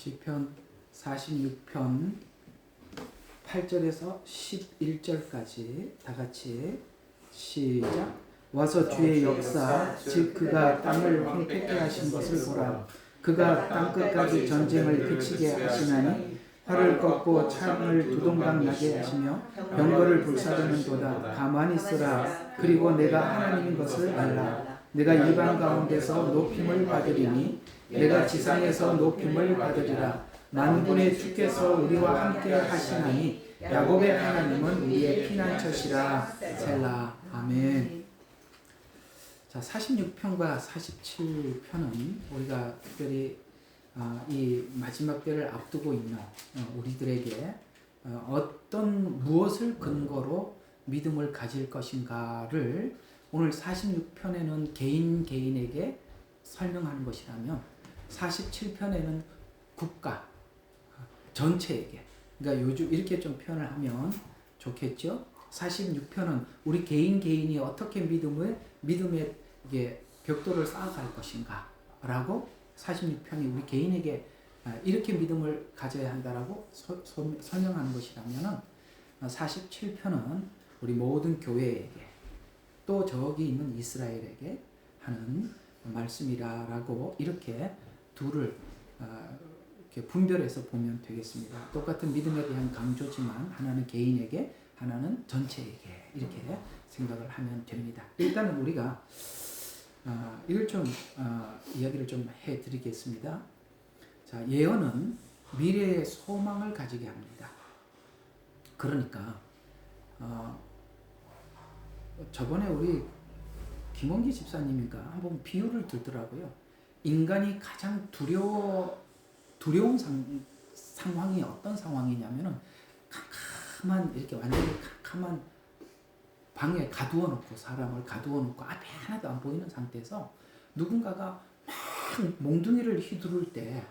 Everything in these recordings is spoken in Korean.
시편 46편 8절에서 11절까지 다 같이 시작. 와서 주의 역사 즉 그가 땅을 황폐케 하신 것을 보라. 그가 땅끝까지 전쟁을 그치게 하시나니 활을 꺾고 창을 두동강 나게 하시며 병거를 불사르는도다. 가만히 있으라. 그리고 내가 하나님인 것을 알라. 내가 이방 가운데서 높임을 받으리니 내가 지상에서 높임을 받으리라. 만군의 주께서 우리와 함께 하시나니 야곱의 하나님은 우리의 피난처시라. 셀라. 아멘. 자, 46편과 47편은 우리가 특별히 이 마지막 때를 앞두고 있는 우리들에게 어떤 무엇을 근거로 믿음을 가질 것인가를 오늘 46편에는 개인에게 설명하는 것이라면 47편에는 국가 전체에게, 그러니까 요즘 이렇게 좀 표현을 하면 좋겠죠. 46편은 우리 개인이 어떻게 믿음의 벽돌을 쌓아갈 것인가 라고 46편이 우리 개인에게 이렇게 믿음을 가져야 한다라고 설명하는 것이라면 47편은 우리 모든 교회에게 또 저기 있는 이스라엘에게 하는 말씀이라고 이렇게 둘을 이렇게 분별해서 보면 되겠습니다. 똑같은 믿음에 대한 강조지만 하나는 개인에게, 하나는 전체에게 이렇게 생각을 하면 됩니다. 일단은 우리가 이걸 좀 이야기를 좀 해드리겠습니다. 자, 예언은 미래의 소망을 가지게 합니다. 그러니까 저번에 우리 김원기 집사님인가 한번 비유를 들더라고요. 인간이 가장 두려운 상황이 어떤 상황이냐면은 캄캄한, 이렇게 완전히 캄캄한 방에 가두어 놓고, 사람을 가두어 놓고 앞에 하나도 안 보이는 상태에서 누군가가 막 몽둥이를 휘두를 때,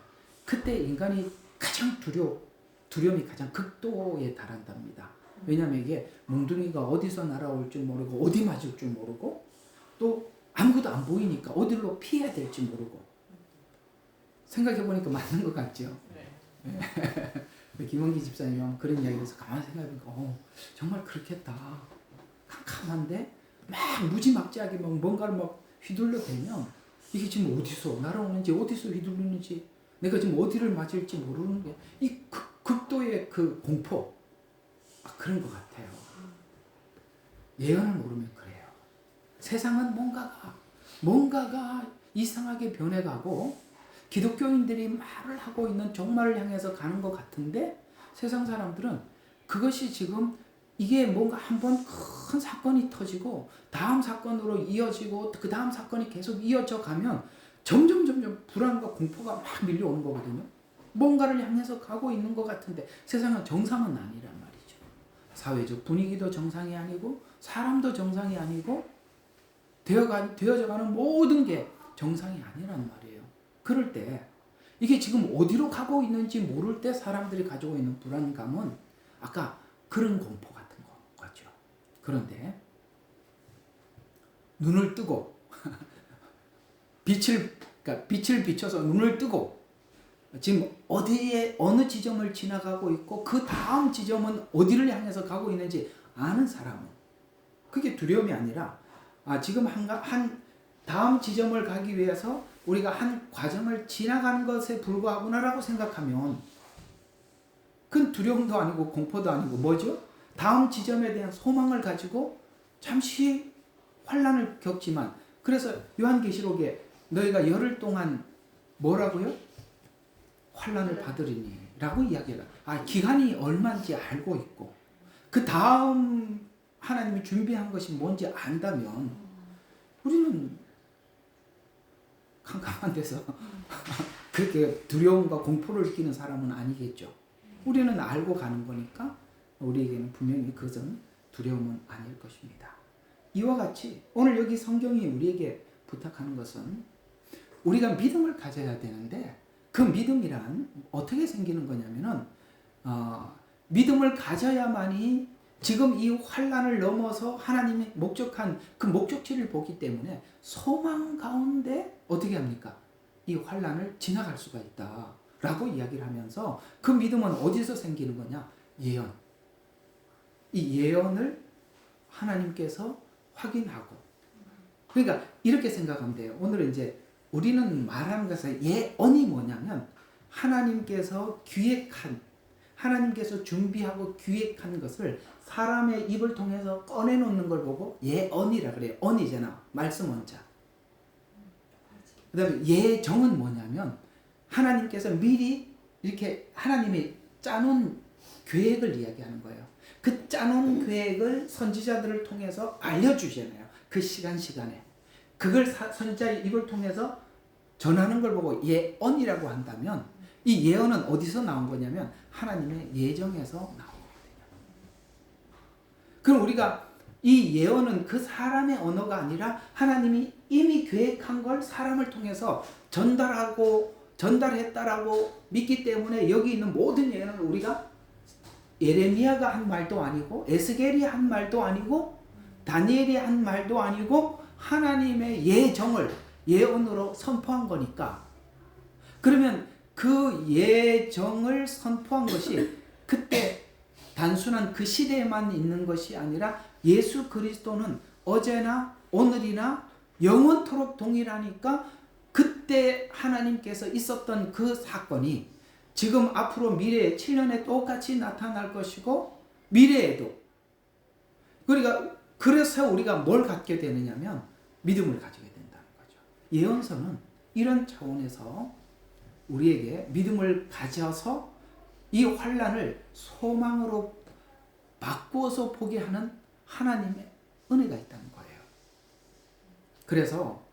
그때 인간이 가장 두려움이 가장 극도에 달한답니다. 왜냐하면 이게 몽둥이가 어디서 날아올 줄 모르고 어디 맞을 줄 모르고 또 아무것도 안 보이니까 어디로 피해야 될지 모르고. 생각해보니까 맞는 것 같죠? 네. 김원기 집사님이 그런 이야기에서 가만히 생각해보니까 정말 그렇겠다. 캄캄한데 막 무지막지하게 막 뭔가를 막 휘둘러 대면 이게 지금 어디서 날아오는지, 어디서 휘둘리는지, 내가 지금 어디를 맞을지 모르는 게 이 극도의 그 공포, 그런 것 같아요. 예언을 모르면 그래요. 세상은 뭔가가 이상하게 변해가고 기독교인들이 말을 하고 있는 종말을 향해서 가는 것 같은데 세상 사람들은 그것이 지금 이게 뭔가 한번 큰 사건이 터지고 다음 사건으로 이어지고 그 다음 사건이 계속 이어져 가면 점점 불안과 공포가 막 밀려오는 거거든요. 뭔가를 향해서 가고 있는 것 같은데 세상은 정상은 아니란 말이죠. 사회적 분위기도 정상이 아니고 사람도 정상이 아니고 되어져가는 모든 게 정상이 아니란 말이에요. 그럴 때 이게 지금 어디로 가고 있는지 모를 때 사람들이 가지고 있는 불안감은 아까 그런 공포 같은 거 같죠. 그런데 눈을 뜨고 빛을 비춰서 눈을 뜨고 지금 어느 지점을 지나가고 있고 그 다음 지점은 어디를 향해서 가고 있는지 아는 사람은, 그게 두려움이 아니라 지금 한 다음 지점을 가기 위해서 우리가 한 과정을 지나가는 것에 불과하구나라고 생각하면 그건 두려움도 아니고 공포도 아니고 뭐죠? 다음 지점에 대한 소망을 가지고 잠시 환난을 겪지만, 그래서 요한계시록에 너희가 열흘 동안 뭐라고요? 환난을 받으리니 라고 이야기해요. 기간이 얼마인지 알고 있고 그 다음 하나님이 준비한 것이 뭔지 안다면 우리는 캄캄한 데서 그렇게 두려움과 공포를 느끼는 사람은 아니겠죠. 우리는 알고 가는 거니까 우리에게는 분명히 그것은 두려움은 아닐 것입니다. 이와 같이 오늘 여기 성경이 우리에게 부탁하는 것은 우리가 믿음을 가져야 되는데 그 믿음이란 어떻게 생기는 거냐면은 믿음을 가져야만이 지금 이 환난을 넘어서 하나님이 목적한 그 목적지를 보기 때문에 소망 가운데 어떻게 합니까? 이 환난을 지나갈 수가 있다. 라고 이야기를 하면서 그 믿음은 어디서 생기는 거냐? 예언. 이 예언을 하나님께서 확인하고. 그러니까 이렇게 생각하면 돼요. 오늘은 이제 우리는 말하는 것은 예언이 뭐냐면 하나님께서 기획한, 하나님께서 준비하고 기획한 것을 사람의 입을 통해서 꺼내놓는 걸 보고 예언이라 그래요. 언이잖아. 말씀 원자. 그 다음에 예정은 뭐냐면 하나님께서 미리 이렇게 하나님이 짜놓은 계획을 이야기하는 거예요. 그 짜놓은 계획을 선지자들을 통해서 알려주잖아요. 그 시간에. 그걸 선지자의 입을 통해서 전하는 걸 보고 예언이라고 한다면 이 예언은 어디서 나온 거냐면 하나님의 예정에서 나온 거거든요. 그럼 우리가 이 예언은 그 사람의 언어가 아니라 하나님이 이미 계획한 걸 사람을 통해서 전달했다라고 믿기 때문에 여기 있는 모든 예언은 우리가 예레미야가 한 말도 아니고 에스겔이 한 말도 아니고 다니엘이 한 말도 아니고 하나님의 예정을 예언으로 선포한 거니까, 그러면 그 예정을 선포한 것이 그때 단순한 그 시대에만 있는 것이 아니라 예수 그리스도는 어제나 오늘이나 영원토록 동일하니까 그때 하나님께서 있었던 그 사건이 지금 앞으로 미래에 7년에 똑같이 나타날 것이고 미래에도, 그러니까 그래서 우리가 뭘 갖게 되느냐면 믿음을 가지게 된다는 거죠. 예언서는 이런 차원에서 우리에게 믿음을 가져서 이 환난을 소망으로 바꾸어서 보게 하는 하나님의 은혜가 있다는 거예요. 그래서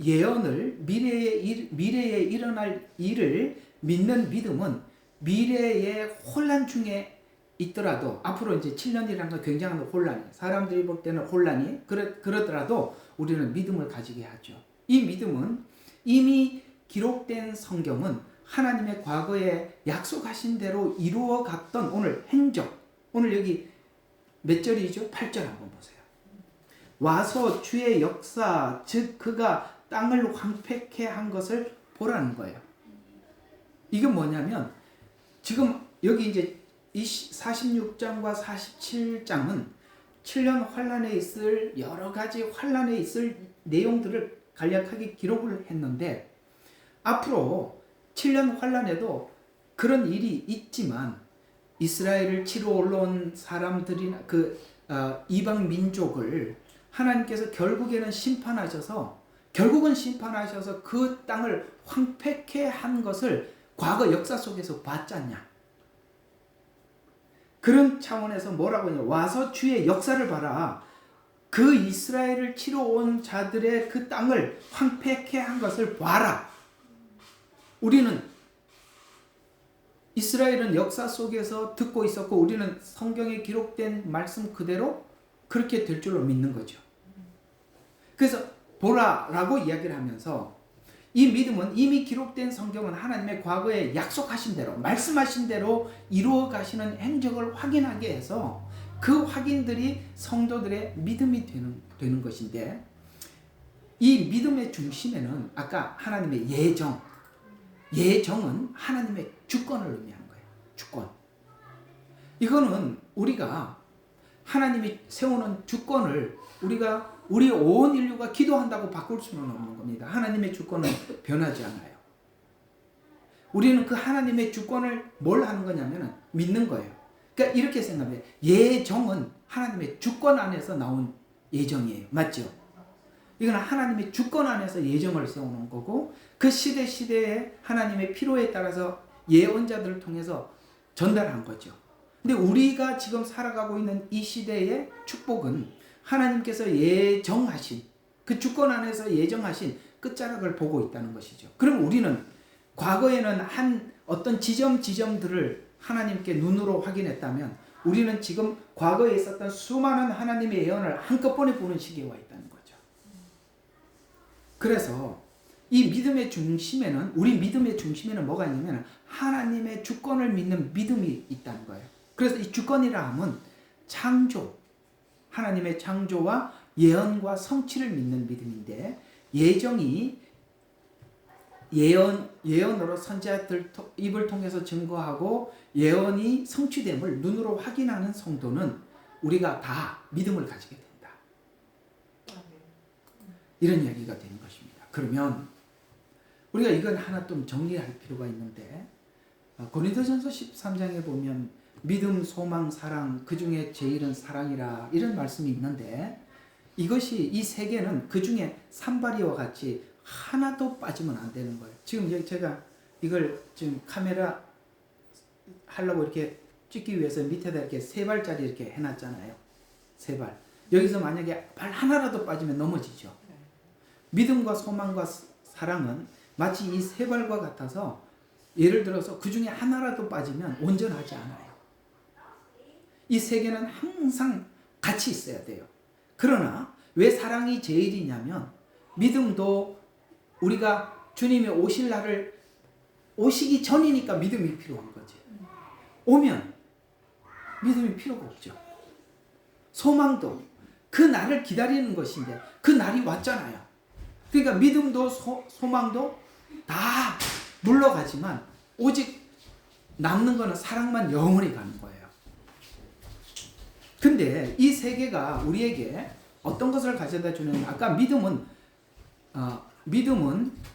예언을 미래에 일어날 일을 믿는 믿음은 미래의 혼란 중에 있더라도, 앞으로 이제 7년이라는 건 굉장한 혼란이, 사람들이 볼 때는 혼란이 그러더라도 우리는 믿음을 가지게 하죠. 이 믿음은 이미 기록된 성경은 하나님의 과거에 약속하신 대로 이루어갔던 오늘 행적, 오늘 여기 몇 절이죠? 8절 한번 보세요. 와서 주의 역사, 즉 그가 땅을 황폐케 한 것을 보라는 거예요. 이게 뭐냐면 지금 여기 이제 이 46장과 47장은 7년 환란에 있을 여러 가지 환란에 있을 내용들을 간략하게 기록을 했는데, 앞으로 7년 환란에도 그런 일이 있지만 이스라엘을 치러 올라온 사람들이나 이방 민족을 하나님께서 결국은 심판하셔서 그 땅을 황폐케 한 것을 과거 역사 속에서 봤잖냐. 그런 차원에서 뭐라고 하냐, 와서 주의 역사를 봐라. 그 이스라엘을 치러 온 자들의 그 땅을 황폐케 한 것을 봐라. 우리는 이스라엘은 역사 속에서 듣고 있었고 우리는 성경에 기록된 말씀 그대로 그렇게 될 줄로 믿는 거죠. 그래서 보라라고 이야기를 하면서 이 믿음은 이미 기록된 성경은 하나님의 과거에 약속하신 대로, 말씀하신 대로 이루어 가시는 행적을 확인하게 해서 그 확인들이 성도들의 믿음이 되는 것인데, 이 믿음의 중심에는 아까 하나님의 예정은 하나님의 주권을 의미하는 거예요. 주권. 이거는 우리가 하나님이 세우는 주권을 우리 온 인류가 기도한다고 바꿀 수는 없는 겁니다. 하나님의 주권은 변하지 않아요. 우리는 그 하나님의 주권을 뭘 하는 거냐면 믿는 거예요. 그러니까 이렇게 생각해요. 예정은 하나님의 주권 안에서 나온 예정이에요. 맞죠? 이건 하나님의 주권 안에서 예정을 세우는 거고, 그 시대에 하나님의 필요에 따라서 예언자들을 통해서 전달한 거죠. 근데 우리가 지금 살아가고 있는 이 시대의 축복은 하나님께서 예정하신, 그 주권 안에서 예정하신 끝자락을 보고 있다는 것이죠. 그럼 우리는 과거에는 어떤 지점들을 하나님께 눈으로 확인했다면 우리는 지금 과거에 있었던 수많은 하나님의 예언을 한꺼번에 보는 시기에 와 있다는 거죠. 그래서 이 믿음의 중심에는, 우리 믿음의 중심에는 뭐가 있냐면 하나님의 주권을 믿는 믿음이 있다는 거예요. 그래서 이 주권이라 함은 하나님의 창조와 예언과 성취를 믿는 믿음인데, 예정이 예언으로 선지자들 입을 통해서 증거하고 예언이 성취됨을 눈으로 확인하는 성도는 우리가 다 믿음을 가지게 된다. 이런 이야기가 되는 것입니다. 그러면 우리가 이건 하나 좀 정리할 필요가 있는데 고린도전서 13장에 보면 믿음, 소망, 사랑 그 중에 제일은 사랑이라 이런 말씀이 있는데 이것이 이 세 개는 그 중에 산발이와 같이 하나도 빠지면 안 되는 거예요. 지금 제가 이걸 지금 카메라 하려고 이렇게 찍기 위해서 밑에다 이렇게 세 발짜리 이렇게 해놨잖아요. 세 발. 여기서 만약에 발 하나라도 빠지면 넘어지죠. 믿음과 소망과 사랑은 마치 이 세 발과 같아서 예를 들어서 그 중에 하나라도 빠지면 온전하지 않아요. 이 세 개는 항상 같이 있어야 돼요. 그러나 왜 사랑이 제일이냐면 믿음도 우리가 주님이 오실 날을 오시기 전이니까 믿음이 필요한 거지. 오면 믿음이 필요가 없죠. 소망도 그 날을 기다리는 것인데 그 날이 왔잖아요. 그러니까 믿음도 소망도 다 물러가지만 오직 남는 거는 사랑만 영원히 가는 거예요. 근데 이 세 개가 우리에게 어떤 것을 가져다 주는, 아까 믿음은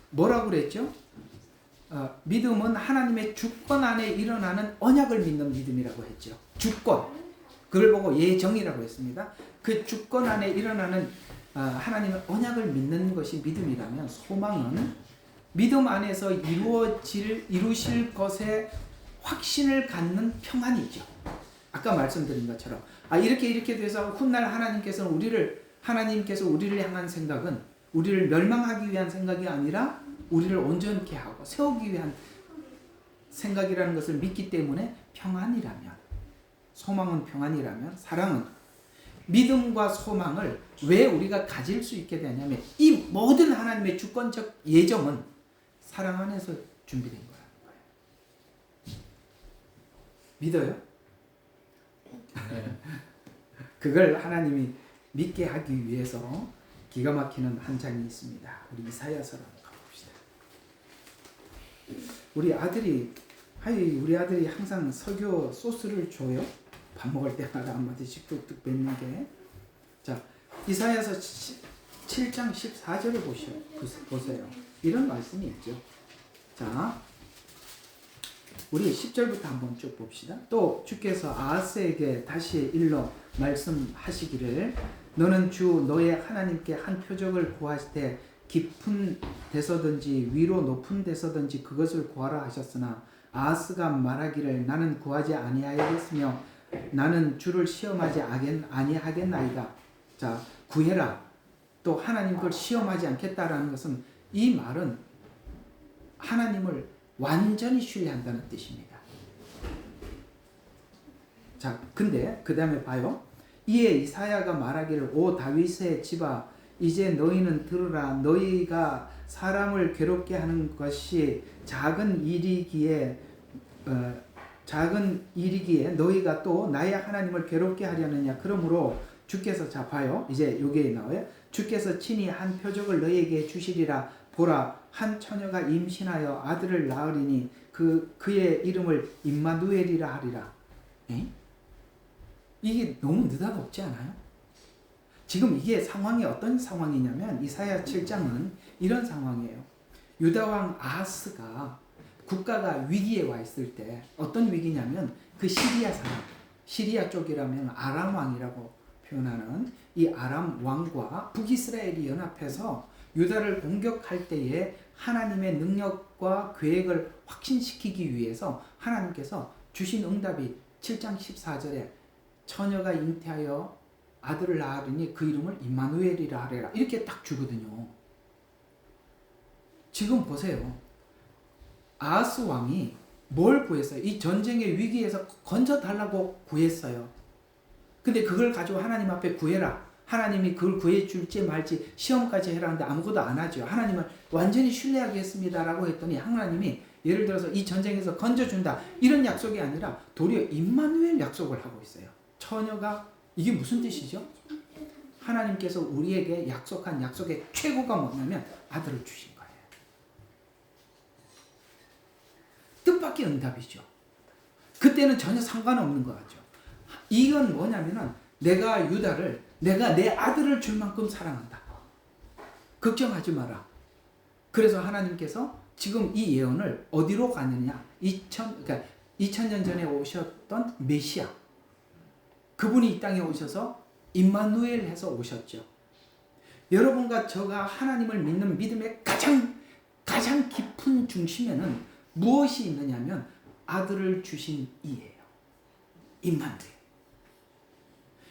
뭐라고 그랬죠? 믿음은 하나님의 주권 안에 일어나는 언약을 믿는 믿음이라고 했죠. 주권. 그걸 보고 예정이라고 했습니다. 그 주권 안에 일어나는 하나님의 언약을 믿는 것이 믿음이라면 소망은 믿음 안에서 이루실 것에 확신을 갖는 평안이죠. 아까 말씀드린 것처럼 이렇게 돼서 훗날 하나님께서 우리를 향한 생각은 우리를 멸망하기 위한 생각이 아니라 우리를 온전케 하고 세우기 위한 생각이라는 것을 믿기 때문에 평안이라면, 소망은 평안이라면, 사랑은 믿음과 소망을 왜 우리가 가질 수 있게 되냐면 이 모든 하나님의 주권적 예정은 사랑 안에서 준비된 거라는 거예요. 믿어요? 네. 그걸 하나님이 믿게 하기 위해서 기가 막히는 한 장이 있습니다. 우리 이사야서로 가봅시다. 우리 아들이 항상 설교 소스를 줘요. 밥 먹을 때마다 한마디씩 뚝뚝 뱉는 게. 자, 이사야서 7장 14절을 보세요. 이런 말씀이 있죠. 자, 우리 10절부터 한번 쭉 봅시다. 또 주께서 아하스에게 다시 일러 말씀하시기를 너는 주 너의 하나님께 한 표적을 구하실 때 깊은 데서든지 위로 높은 데서든지 그것을 구하라 하셨으나 아하스가 말하기를 나는 구하지 아니하겠으며 나는 주를 시험하지 아니하겠나이다. 자, 구해라. 또 하나님 걸 시험하지 않겠다라는 것은 이 말은 하나님을 완전히 신뢰한다는 뜻입니다. 자, 근데 그 다음에 봐요. 이에 이사야가 말하기를 오 다윗의 집아 이제 너희는 들으라. 너희가 사람을 괴롭게 하는 것이 작은 일이기에 너희가 또 나의 하나님을 괴롭게 하려느냐. 그러므로 주께서, 자 봐요. 이제 여기에 나와요. 주께서 친히 한 표적을 너희에게 주시리라. 보라, 한 처녀가 임신하여 아들을 낳으리니 그의 이름을 임마누엘이라 하리라. 에? 이게 너무 느닷없지 않아요? 지금 이게 상황이 어떤 상황이냐면 이사야 7장은 이런 상황이에요. 유다왕 아하스가 국가가 위기에 와 있을 때 어떤 위기냐면 그 시리아 쪽이라면 아람 왕이라고 표현하는 이 아람 왕과 북이스라엘이 연합해서 유다를 공격할 때에 하나님의 능력과 계획을 확신시키기 위해서 하나님께서 주신 응답이 7장 14절에 처녀가 잉태하여 아들을 낳으리니 그 이름을 임마누엘이라 하리라. 이렇게 딱 주거든요. 지금 보세요. 아하스 왕이 뭘 구했어요? 이 전쟁의 위기에서 건져달라고 구했어요. 근데 그걸 가지고 하나님 앞에 구해라. 하나님이 그걸 구해줄지 말지 시험까지 해라는데 아무것도 안 하죠. 하나님을 완전히 신뢰하겠습니다라고 했더니 하나님이 예를 들어서 이 전쟁에서 건져준다 이런 약속이 아니라 도리어 임마누엘 약속을 하고 있어요. 처녀가, 이게 무슨 뜻이죠? 하나님께서 우리에게 약속한 약속의 최고가 뭐냐면 아들을 주신 거예요. 뜻밖의 응답이죠. 그때는 전혀 상관없는 것 같죠. 이건 뭐냐면은 내가 유다를 내가 내 아들을 줄 만큼 사랑한다. 걱정하지 마라. 그래서 하나님께서 지금 이 예언을 어디로 가느냐? 2000년 전에 오셨던 메시아. 그분이 이 땅에 오셔서 임마누엘 해서 오셨죠. 여러분과 저가 하나님을 믿는 믿음의 가장 깊은 중심에는 무엇이 있느냐면 아들을 주신 이예요. 임마누엘.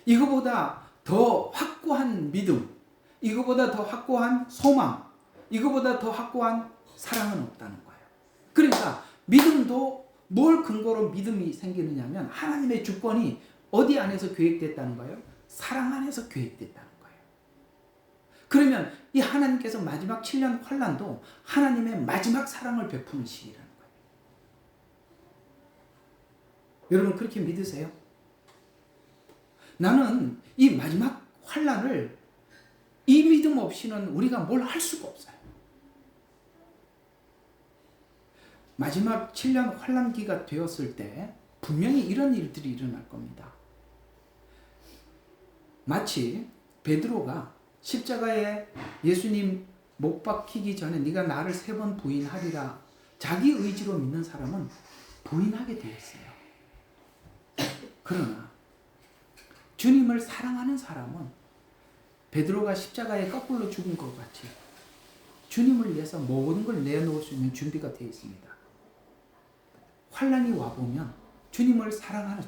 이거보다 더 확고한 믿음, 이거보다 더 확고한 소망, 이거보다 더 확고한 사랑은 없다는 거예요. 그러니까 믿음도 뭘 근거로 믿음이 생기느냐면 하나님의 주권이 어디 안에서 계획됐다는 거예요? 사랑 안에서 계획됐다는 거예요. 그러면 이 하나님께서 마지막 7년 환난도 하나님의 마지막 사랑을 베푸는 시기라는 거예요. 여러분 그렇게 믿으세요? 나는 이 마지막 환난을 이 믿음 없이는 우리가 뭘 할 수가 없어요. 마지막 7년 환난기가 되었을 때 분명히 이런 일들이 일어날 겁니다. 마치 베드로가 십자가에 예수님 못 박히기 전에 네가 나를 3번 부인하리라 자기 의지로 믿는 사람은 부인하게 되었어요. 그러나 주님을 사랑하는 사람은 베드로가 십자가에 거꾸로 죽은 것 같이 주님을 위해서 모든 걸 내놓을 수 있는 준비가 되어 있습니다. 환난이 와보면 주님을 사랑하는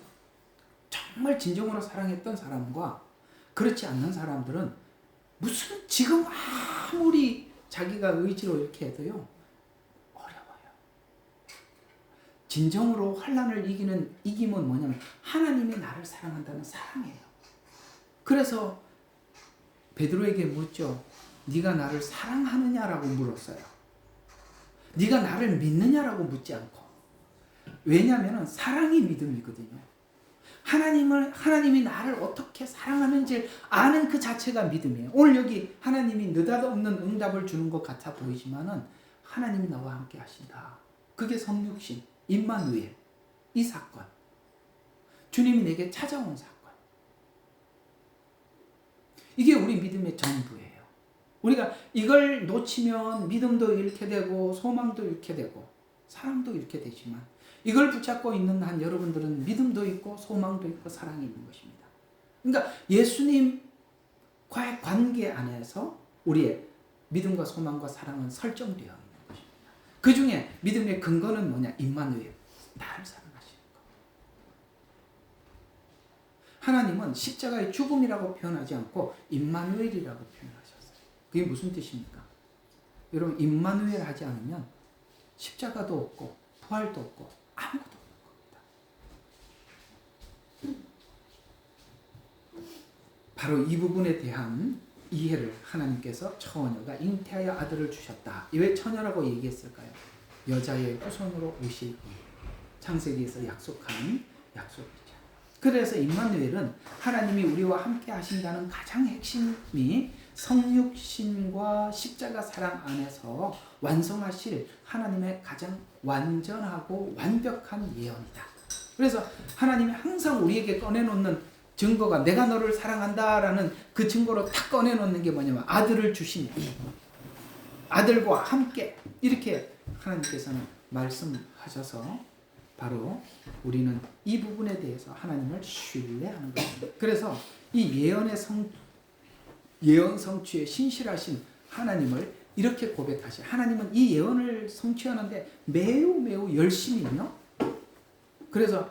정말 진정으로 사랑했던 사람과 그렇지 않는 사람들은 무슨 지금 아무리 자기가 의지로 이렇게 해도요 어려워요. 진정으로 환난을 이김은 뭐냐면 하나님이 나를 사랑한다는 사랑이에요. 그래서 베드로에게 묻죠. 네가 나를 사랑하느냐라고 물었어요. 네가 나를 믿느냐라고 묻지 않고. 왜냐하면 사랑이 믿음이거든요. 하나님이 나를 어떻게 사랑하는지 아는 그 자체가 믿음이에요. 오늘 여기 하나님이 느닷없는 응답을 주는 것 같아 보이지만은 하나님이 나와 함께 하신다. 그게 성육신, 임마누엘, 이 사건. 주님이 내게 찾아온 사건. 이게 우리 믿음의 전부예요. 우리가 이걸 놓치면 믿음도 잃게 되고 소망도 잃게 되고 사랑도 잃게 되지만 이걸 붙잡고 있는 한 여러분들은 믿음도 있고 소망도 있고 사랑이 있는 것입니다. 그러니까 예수님과의 관계 안에서 우리의 믿음과 소망과 사랑은 설정되어 있는 것입니다. 그 중에 믿음의 근거는 뭐냐? 임마누엘, 나를 사랑하시는 것. 하나님은 십자가의 죽음이라고 표현하지 않고 임마누엘이라고 표현하셨어요. 그게 무슨 뜻입니까? 여러분 임마누엘 하지 않으면 십자가도 없고 부활도 없고 아무것도 없는 겁니다. 바로 이 부분에 대한 이해를 하나님께서 처녀가 잉태하여 아들을 주셨다. 왜 처녀라고 얘기했을까요? 여자의 후손으로 오실 창세기에서 약속한 약속이죠. 그래서 임마누엘은 하나님이 우리와 함께 하신다는 가장 핵심이 성육신과 십자가 사랑 안에서 완성하실 하나님의 가장 완전하고 완벽한 예언이다. 그래서 하나님이 항상 우리에게 꺼내놓는 증거가 내가 너를 사랑한다라는 그 증거로 딱 꺼내놓는 게 뭐냐면 아들을 주신 이 아들과 함께 이렇게 하나님께서는 말씀하셔서 바로 우리는 이 부분에 대해서 하나님을 신뢰하는 것입니다. 그래서 이 예언 성취에 신실하신 하나님을 이렇게 고백하셔. 하나님은 이 예언을 성취하는데 매우 열심히요. 그래서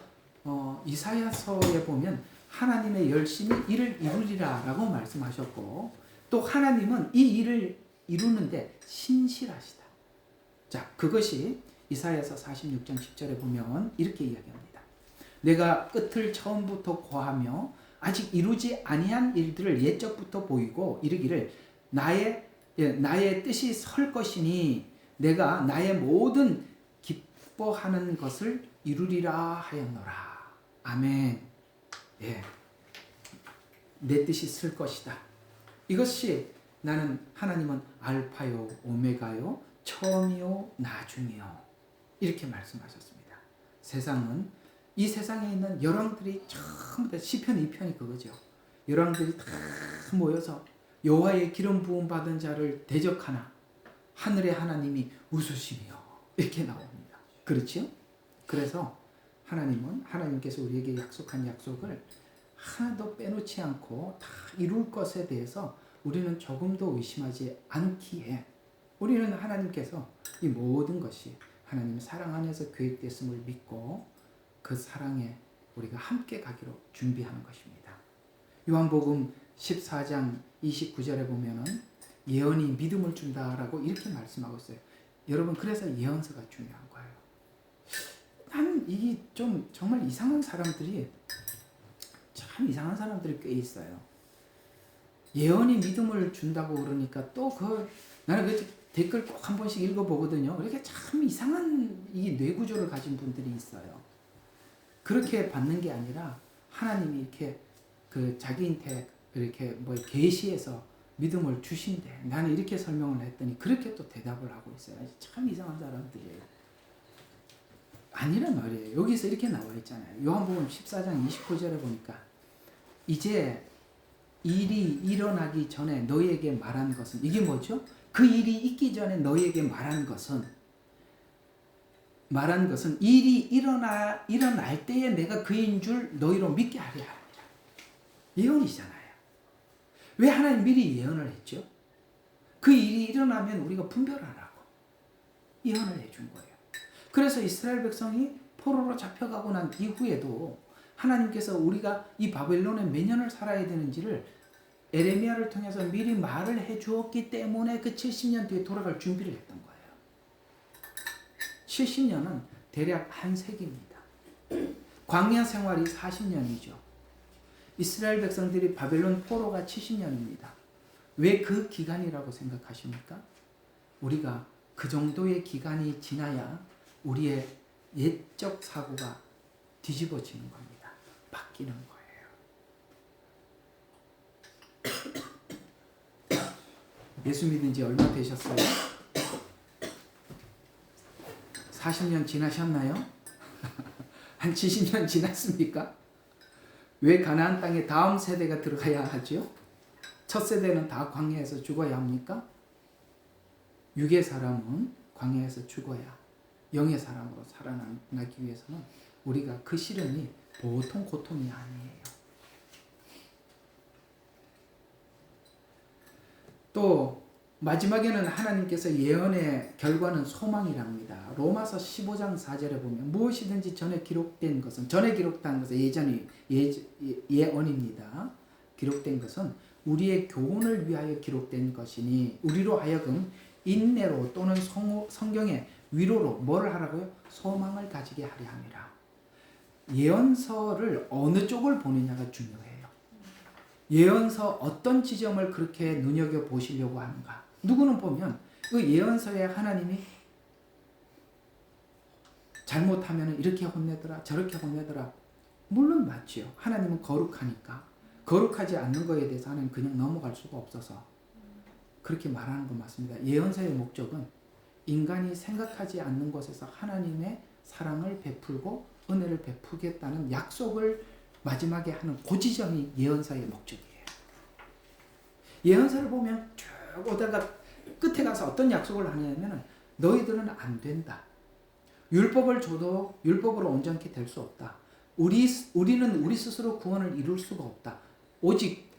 이사야서에 보면 하나님의 열심히 이를 이루리라 라고 말씀하셨고 또 하나님은 이 일을 이루는데 신실하시다. 자, 그것이 이사야서 46장 10절에 보면 이렇게 이야기합니다. 내가 끝을 처음부터 고하며 아직 이루지 아니한 일들을 옛적부터 보이고 이르기를 나의 뜻이 설 것이니 내가 나의 모든 기뻐하는 것을 이루리라 하였노라. 아멘. 예. 내 뜻이 설 것이다. 이것이 나는 하나님은 알파요 오메가요 처음이요 나중이요. 이렇게 말씀하셨습니다. 세상은 이 세상에 있는 열왕들이 전부 다 시편 2편이 그거죠. 열왕들이 다 모여서 여호와의 기름 부음 받은 자를 대적하나 하늘의 하나님이 웃으시며 이렇게 나옵니다. 그렇죠? 그래서 하나님께서 우리에게 약속한 약속을 하나도 빼놓지 않고 다 이룰 것에 대해서 우리는 조금도 의심하지 않기에 우리는 하나님께서 이 모든 것이 하나님의 사랑 안에서 계획됐음을 믿고 그 사랑에 우리가 함께 가기로 준비하는 것입니다. 요한복음 14장 29절에 보면은 예언이 믿음을 준다라고 이렇게 말씀하고 있어요. 여러분, 그래서 예언서가 중요한 거예요. 나는 이게 좀 정말 이상한 사람들이 꽤 있어요. 예언이 믿음을 준다고 그러니까 또 나는 그 댓글 꼭 한 번씩 읽어보거든요. 그렇게 참 이상한 이 뇌구조를 가진 분들이 있어요. 그렇게 받는 게 아니라 하나님이 이렇게 그 자기한테 이렇게 계시해서 믿음을 주신대. 나는 이렇게 설명을 했더니 그렇게 또 대답을 하고 있어요. 참 이상한 사람들이에요. 아니란 말이에요. 여기서 이렇게 나와 있잖아요. 요한복음 14장 29절에 보니까 이제 일이 일어나기 전에 너희에게 말한 것은 이게 뭐죠? 그 일이 있기 전에 너희에게 말한 것은 일이 일어날 때에 내가 그인 줄 너희로 믿게 하려 합니다. 예언이잖아요. 왜 하나님 미리 예언을 했죠? 그 일이 일어나면 우리가 분별하라고 예언을 해준 거예요. 그래서 이스라엘 백성이 포로로 잡혀가고 난 이후에도 하나님께서 우리가 이 바벨론에 몇 년을 살아야 되는지를 에레미야를 통해서 미리 말을 해주었기 때문에 그 70년 뒤에 돌아갈 준비를 했던 거예요. 70년은 대략 한 세기입니다. 광야 생활이 40년이죠. 이스라엘 백성들이 바벨론 포로가 70년입니다. 왜 그 기간이라고 생각하십니까? 우리가 그 정도의 기간이 지나야 우리의 옛적 사고가 뒤집어지는 겁니다. 바뀌는 거예요. 예수 믿은 지 얼마 되셨어요? 40년 지나셨나요? 한 70년 지났습니까? 왜 가나안 땅에 다음 세대가 들어가야 하죠? 첫 세대는 다 광야에서 죽어야 합니까? 육의 사람은 광야에서 죽어야 영의 사람으로 살아나기 위해서는 우리가 그 시련이 보통 고통이 아니에요. 또 마지막에는 하나님께서 예언의 결과는 소망이랍니다. 로마서 15장 4절에 보면 무엇이든지 전에 기록된 것은 예언입니다. 기록된 것은 우리의 교훈을 위하여 기록된 것이니 우리로 하여금 인내로 또는 성경의 위로로 뭐를 하라고요? 소망을 가지게 하려 함이라. 예언서를 어느 쪽을 보느냐가 중요해요. 예언서 어떤 지점을 그렇게 눈여겨보시려고 하는가. 누구는 보면 그 예언서에 하나님이 잘못하면 이렇게 혼내더라 저렇게 혼내더라. 물론 맞지요. 하나님은 거룩하니까. 거룩하지 않는 거에 대해서 하나님 그냥 넘어갈 수가 없어서 그렇게 말하는 건 맞습니다. 예언서의 목적은 인간이 생각하지 않는 곳에서 하나님의 사랑을 베풀고 은혜를 베푸겠다는 약속을 마지막에 하는 그 지점이 예언서의 목적이에요. 예언서를 보면 쭉 오다가 끝에 가서 어떤 약속을 하냐면 너희들은 안 된다. 율법을 줘도 율법으로 온전케 될 수 없다. 우리는 우리 스스로 구원을 이룰 수가 없다. 오직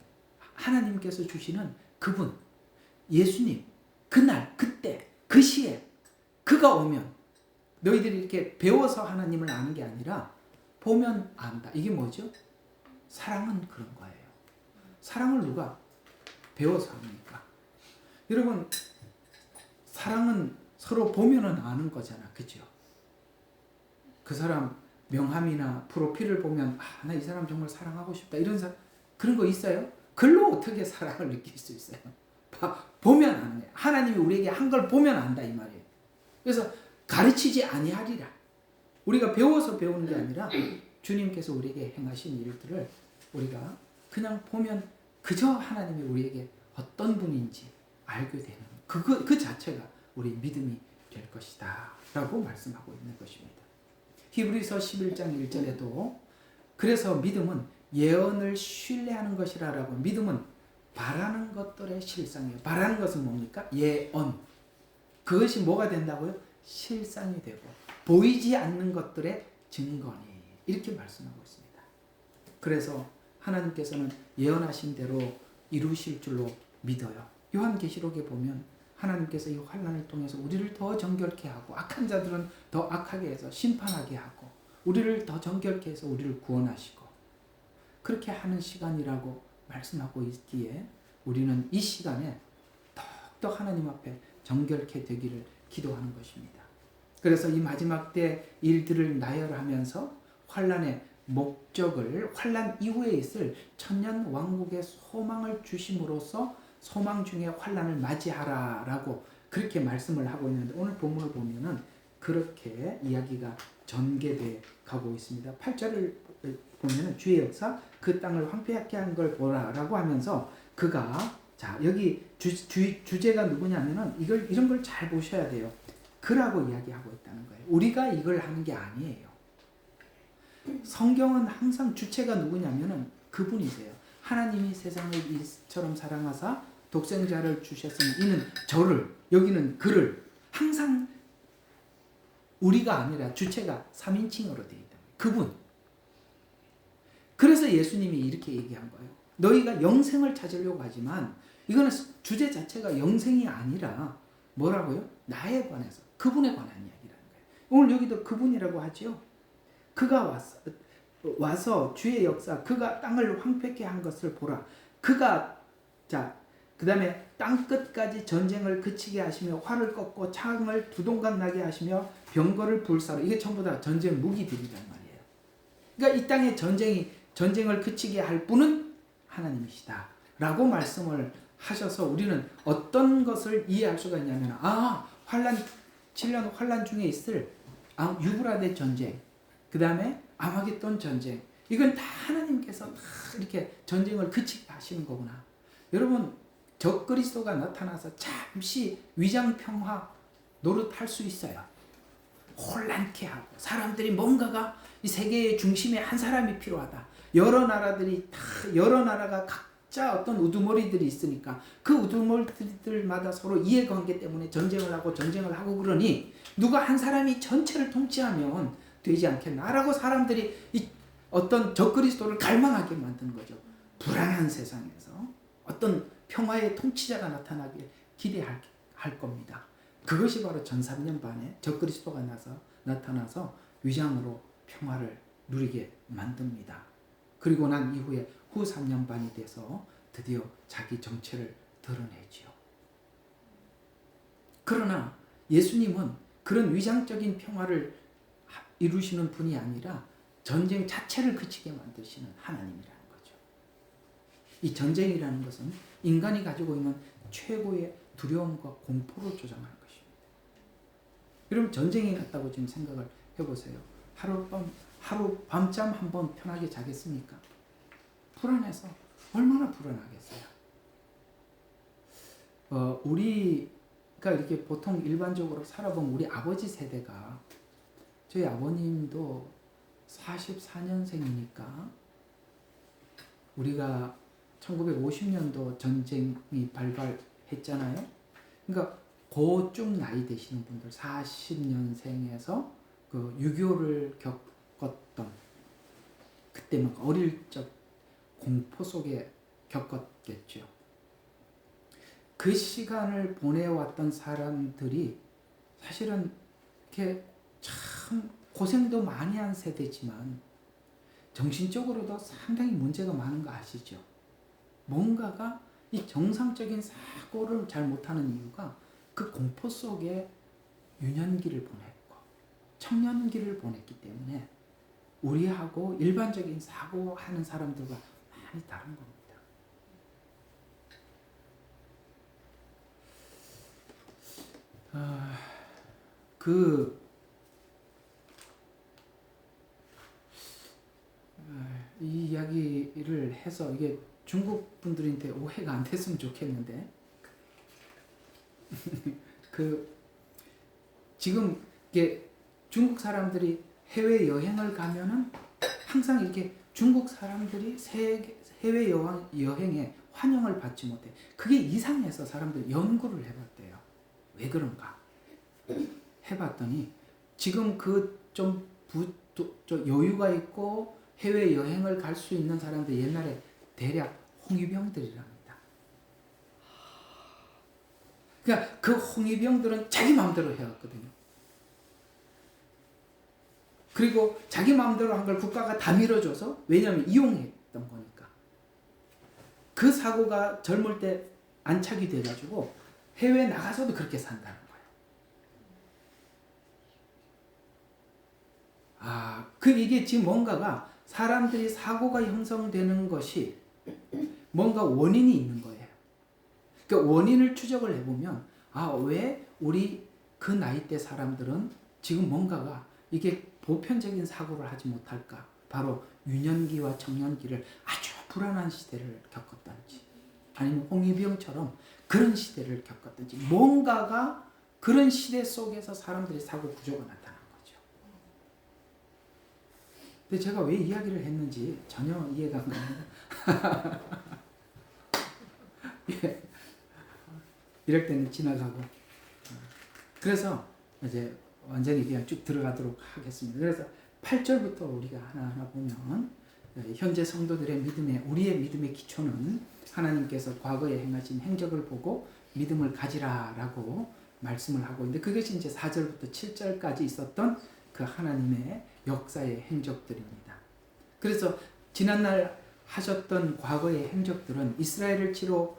하나님께서 주시는 그분, 예수님, 그날, 그때, 그 시에 그가 오면 너희들이 이렇게 배워서 하나님을 아는 게 아니라 보면 안다. 이게 뭐죠? 사랑은 그런 거예요. 사랑을 누가 배워서 합니까? 여러분, 사랑은 서로 보면은 아는 거잖아. 그죠? 그 사람 명함이나 프로필을 보면 나 이 사람 정말 사랑하고 싶다. 그런 거 있어요? 글로 어떻게 사랑을 느낄 수 있어요? 보면 아는 거예요. 하나님이 우리에게 한 걸 보면 안다 이 말이에요. 그래서 가르치지 아니하리라. 우리가 배워서 배우는 게 아니라 주님께서 우리에게 행하신 일들을 우리가 그냥 보면 그저 하나님이 우리에게 어떤 분인지 알게 되는 그 자체가 우리 믿음이 될 것이다 라고 말씀하고 있는 것입니다. 히브리서 11장 1절에도 그래서 믿음은 예언을 신뢰하는 것이라 라고, 믿음은 바라는 것들의 실상이에요. 바라는 것은 뭡니까? 예언. 그것이 뭐가 된다고요? 실상이 되고 보이지 않는 것들의 증거니, 이렇게 말씀하고 있습니다. 그래서 하나님께서는 예언하신 대로 이루실 줄로 믿어요. 요한계시록에 보면 하나님께서 이 환난을 통해서 우리를 더 정결케 하고 악한 자들은 더 악하게 해서 심판하게 하고 우리를 더 정결케 해서 우리를 구원하시고 그렇게 하는 시간이라고 말씀하고 있기에 우리는 이 시간에 더욱더 하나님 앞에 정결케 되기를 기도하는 것입니다. 그래서 이 마지막 때 일들을 나열하면서 환난의 목적을, 환난 이후에 있을 천년 왕국의 소망을 주심으로써 소망 중에 환난을 맞이하라라고 그렇게 말씀을 하고 있는데, 오늘 본문을 보면은 그렇게 이야기가 전개돼 가고 있습니다. 8절을 보면은 주의 역사 그 땅을 황폐하게 한 걸 보라라고 하면서 그가, 자 여기 주제가 누구냐면은 이런 걸 잘 보셔야 돼요. 그라고 이야기하고 있다는 거예요. 우리가 이걸 하는 게 아니에요. 성경은 항상 주체가 누구냐면은 그분이세요. 하나님이 세상을 이처럼 사랑하사 독생자를 주셨으니 이는 저를, 여기는 그를, 항상 우리가 아니라 주체가 3인칭으로 되어 있다. 그분. 그래서 예수님이 이렇게 얘기한 거예요. 너희가 영생을 찾으려고 하지만 이거는 주제 자체가 영생이 아니라 뭐라고요? 나에 관해서, 그분에 관한 이야기라는 거예요. 오늘 여기도 그분이라고 하죠. 그가 와서 주의 역사, 그가 땅을 황폐케 한 것을 보라. 그가, 자, 그 다음에 땅 끝까지 전쟁을 그치게 하시며 활을 꺾고 창을 두 동강 나게 하시며 병거를 불사로, 이게 전부 다 전쟁 무기들이란 말이에요. 그러니까 이 땅에 전쟁을 그치게 할 분은 하나님이시다 라고 말씀을 하셔서 우리는 어떤 것을 이해할 수가 있냐면, 환란, 7년 환란 중에 있을 유브라데 전쟁, 그 다음에 아마겟돈 전쟁, 이건 다 하나님께서 다 이렇게 전쟁을 그치게 하시는 거구나. 여러분, 적그리스도가 나타나서 잠시 위장평화 노릇할 수 있어요. 혼란케 하고 사람들이 뭔가가 이 세계의 중심에 한 사람이 필요하다. 여러 나라가 각자 어떤 우두머리들이 있으니까 그 우두머리들마다 서로 이해관계 때문에 전쟁을 하고 그러니 누가 한 사람이 전체를 통치하면 되지 않겠나라고 사람들이 이 어떤 적그리스도를 갈망하게 만드는 거죠. 불안한 세상에서 어떤 평화의 통치자가 나타나길 기대할 겁니다. 그것이 바로 전 3년 반에 적그리스도가 나타나서 위장으로 평화를 누리게 만듭니다. 그리고 난 이후에 후 3년 반이 돼서 드디어 자기 정체를 드러내지요. 그러나 예수님은 그런 위장적인 평화를 이루시는 분이 아니라 전쟁 자체를 그치게 만드시는 하나님이라는 거죠. 이 전쟁이라는 것은 인간이 가지고 있는 최고의 두려움과 공포를 조장하는 것입니다. 여러분, 전쟁이 났다고 지금 생각을 해보세요. 하루 밤잠 한번 편하게 자겠습니까? 불안해서 얼마나 불안하겠어요. 우리가 이렇게 보통 일반적으로 살아본 우리 아버지 세대가, 저희 아버님도 44년생이니까 우리가 1950년도 전쟁이 발발했잖아요. 그러니까 그쯤 나이 되시는 분들, 40년생에서 그 6.25를 겪었던, 그때 막 어릴 적 공포 속에 겪었겠죠. 그 시간을 보내왔던 사람들이 사실은 이렇게 참 고생도 많이 한 세대지만 정신적으로도 상당히 문제가 많은 거 아시죠? 뭔가가 이 정상적인 사고를 잘 못하는 이유가 그 공포 속에 유년기를 보냈고 청년기를 보냈기 때문에 우리하고 일반적인 사고하는 사람들과 많이 다른 겁니다. 이 이야기를 해서 이게 중국 분들한테 오해가 안 됐으면 좋겠는데 지금 이게 중국 사람들이 해외 여행을 가면은 항상 이렇게 중국 사람들이 해외 여행에 환영을 받지 못해. 그게 이상해서 사람들이 연구를 해봤대요. 왜 그런가? 해봤더니 지금 그 좀 여유가 있고 해외 여행을 갈 수 있는 사람들 옛날에 대략 홍위병들이랍니다. 그러니까 그 홍위병들은 자기 마음대로 해왔거든요. 그리고 자기 마음대로 한 걸 국가가 다 밀어줘서, 왜냐하면 이용했던 거니까. 그 사고가 젊을 때 안착이 돼가지고 해외 나가서도 그렇게 산다는 거예요. 이게 지금 뭔가가 사람들이 사고가 형성되는 것이 뭔가 원인이 있는 거예요. 그러니까 원인을 추적을 해보면 왜 우리 그 나이대 사람들은 지금 뭔가가 이게 보편적인 사고를 하지 못할까? 바로 유년기와 청년기를 아주 불안한 시대를 겪었던지, 아니면 홍위병처럼 그런 시대를 겪었던지, 뭔가가 그런 시대 속에서 사람들의 사고 구조가 나타난 거죠. 근데 제가 왜 이야기를 했는지 전혀 이해가 안 갑니다. 예. 이럴 때는 지나가고. 그래서 이제 완전히 그냥 쭉 들어가도록 하겠습니다. 그래서 8절부터 우리가 하나하나 보면, 현재 성도들의 우리의 믿음의 기초는 하나님께서 과거에 행하신 행적을 보고 믿음을 가지라라고 말씀을 하고 있는데, 그것이 이제 4절부터 7절까지 있었던 그 하나님의 역사의 행적들입니다. 그래서 지난날 하셨던 과거의 행적들은 이스라엘을 치러